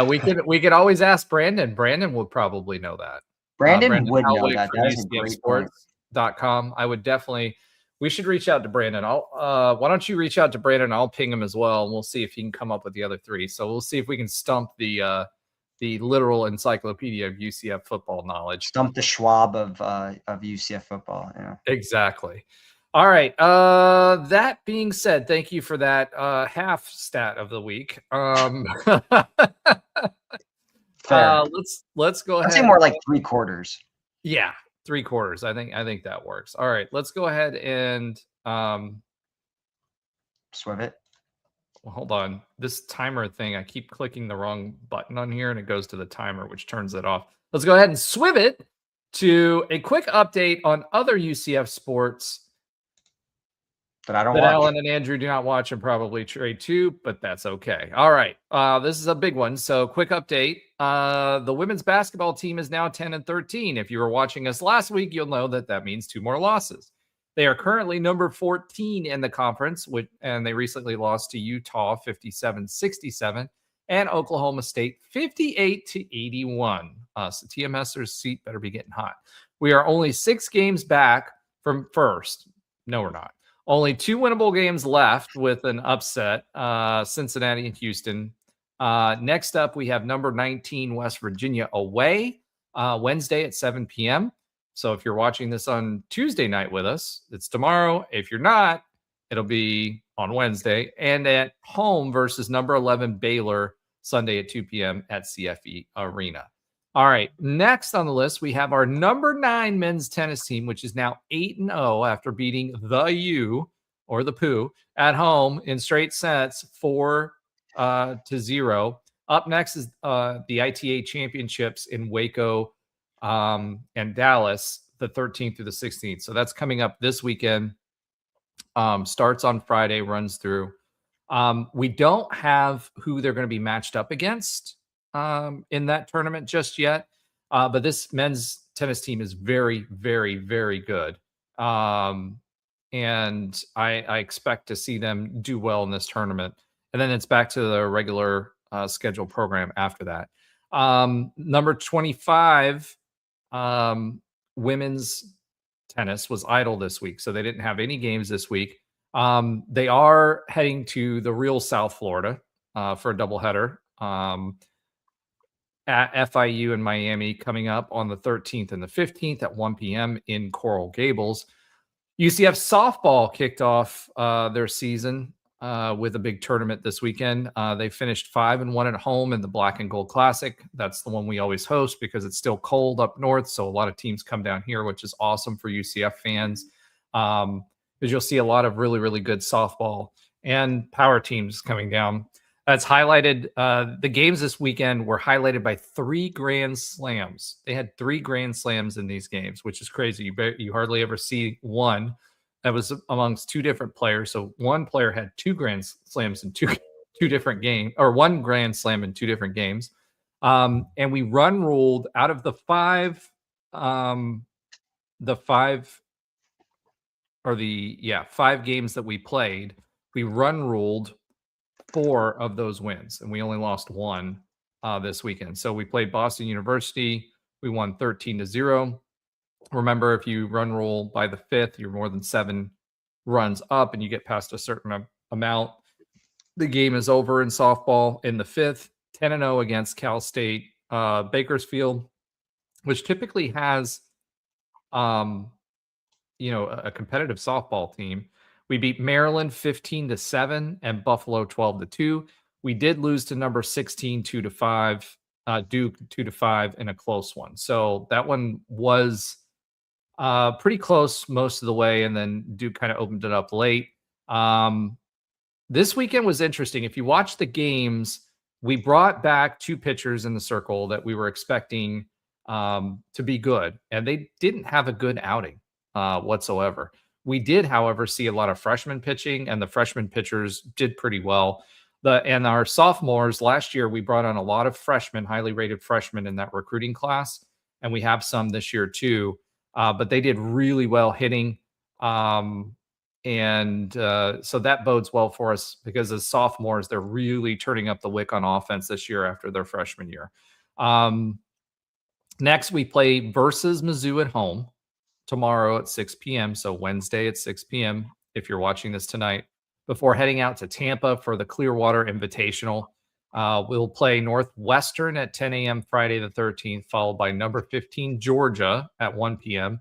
We could always ask Brandon. Brandon would probably know that. Brandon would know that. That's UCFsports.com. I would definitely. We should reach out to Brandon. Why don't you reach out to Brandon? I'll ping him as well, and we'll see if he can come up with the other 3. So we'll see if we can stump the literal encyclopedia of UCF football knowledge. Stump the Schwab of UCF football. Yeah. Exactly. All right. That being said, thank you for that half stat of the week. Let's go ahead. I'd say more like 3/4. Yeah, 3/4. I think that works. All right, let's go ahead and swiv it. Well, hold on. This timer thing, I keep clicking the wrong button on here and it goes to the timer, which turns it off. Let's go ahead and swiv it to a quick update on other UCF sports that I don't That watch. Alan and Andrew do not watch and probably trade too, but that's okay. All right. This is a big one. So quick update. The women's basketball team is now 10-13. If you were watching us last week, you'll know that that means 2 more losses. They are currently number 14 in the conference, and they recently lost to Utah 57-67 and Oklahoma State 58-81. So TMS's seat better be getting hot. We are only 6 games back from first. No, we're not. Only 2 winnable games left with an upset, Cincinnati and Houston. Next up, we have number 19 West Virginia away Wednesday at 7 p.m. So if you're watching this on Tuesday night with us, it's tomorrow. If you're not, it'll be on Wednesday. And at home versus number 11 Baylor Sunday at 2 p.m. at CFE Arena. All right, next on the list, we have our number 9 men's tennis team, which is now 8-0 after beating the U, or the Pooh, at home in straight sets 4-0. Up next is the ITA Championships in Waco and Dallas, the 13th through the 16th. So that's coming up this weekend. Starts on Friday, runs through. We don't have who they're going to be matched up against in that tournament just yet. But this men's tennis team is very, very, very good. And I expect to see them do well in this tournament. And then it's back to the regular scheduled program after that. Number 25, women's tennis was idle this week, so they didn't have any games this week. They are heading to the real South Florida for a doubleheader at FIU in Miami coming up on the 13th and the 15th at 1 p.m. in Coral Gables. UCF softball kicked off their season with a big tournament this weekend. They finished 5-1 at home in the Black and Gold Classic. That's the one we always host because it's still cold up north, so a lot of teams come down here, which is awesome for UCF fans because you'll see a lot of really, really good softball and power teams coming down. That's highlighted. The games this weekend were highlighted by 3 grand slams. They had 3 grand slams in these games, which is crazy. You hardly ever see one that was amongst 2 different players. So one player had 2 grand slams in two different games, or 1 grand slam in 2 different games. And we run ruled out of the 5 games that we played. We run ruled 4 of those wins, and we only lost 1 this weekend. So we played Boston University. We won 13-0. Remember, if you run rule by the 5th, you're more than 7 runs up, and you get past a certain amount. The game is over in softball in the 5th. 10-0 against Cal State Bakersfield, which typically has, a competitive softball team. We beat Maryland 15-7 and Buffalo 12-2. We did lose to number 16 2-5, Duke 2-5 in a close one. So that one was pretty close most of the way, and then Duke kind of opened it up late. This weekend was interesting. If you watch the games, we brought back 2 pitchers in the circle that we were expecting to be good, and they didn't have a good outing whatsoever. We did, however, see a lot of freshman pitching, and the freshman pitchers did pretty well. And our sophomores, last year, we brought on a lot of freshmen, highly rated freshmen in that recruiting class, and we have some this year too. But they did really well hitting. So that bodes well for us because as sophomores, they're really turning up the wick on offense this year after their freshman year. Next, we play versus Mizzou at home tomorrow at 6 p.m. So Wednesday at 6 p.m. if you're watching this tonight, before heading out to Tampa for the Clearwater Invitational. We'll play Northwestern at 10 a.m. Friday the 13th, followed by number 15 Georgia at 1 p.m.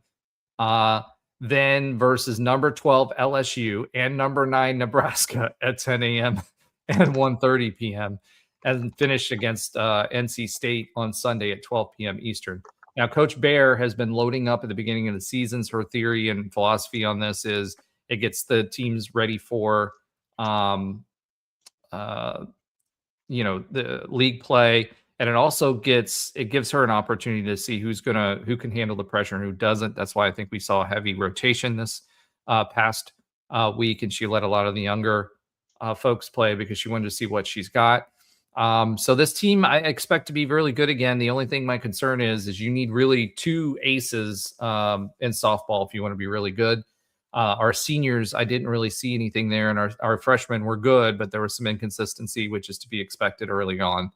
Then versus number 12 LSU and number 9 Nebraska at 10 a.m. and 1:30 p.m. and finish against NC State on Sunday at 12 p.m. Eastern. Now, Coach Bear has been loading up at the beginning of the seasons. Her theory and philosophy on this is it gets the teams ready for, the league play, and it also gives her an opportunity to see who can handle the pressure and who doesn't. That's why I think we saw a heavy rotation this past week, and she let a lot of the younger folks play because she wanted to see what she's got. So this team I expect to be really good again. The only thing my concern is you need really 2 aces in softball if you want to be really good. Our seniors, I didn't really see anything there, and our freshmen were good, but there was some inconsistency, which is to be expected early on.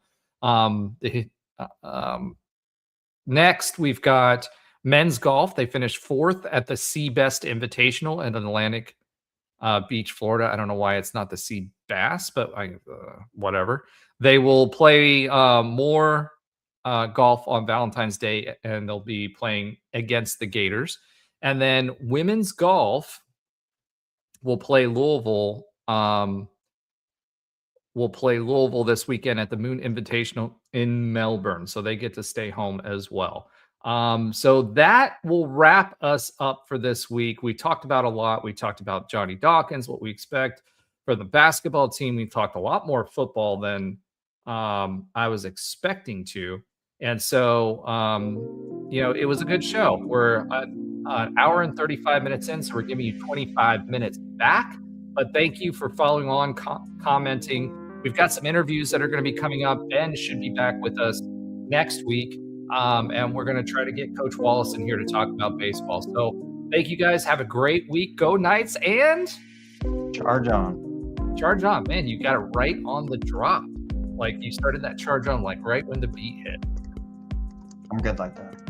Next, we've got men's golf. They finished 4th at the Sea Best Invitational in Atlantic Beach, Florida. I don't know why it's not the Sea Bass, but whatever. They will play more golf on Valentine's Day, and they'll be playing against the Gators. And then women's golf will play Louisville. Will play Louisville this weekend at the Moon Invitational in Melbourne, so they get to stay home as well. So that will wrap us up for this week. We talked about a lot. We talked about Johnny Dawkins, what we expect for the basketball team. We talked a lot more football than I was expecting to. And so, it was a good show. We're an hour and 35 minutes in, so we're giving you 25 minutes back. But thank you for following on, commenting. We've got some interviews that are going to be coming up. Ben should be back with us next week. And we're going to try to get Coach Wallace in here to talk about baseball. So thank you guys. Have a great week. Go Knights, and Charge on. Charge on. Man, you got it right on the drop. Like you started that charge on like right when the beat hit. I'm good like that.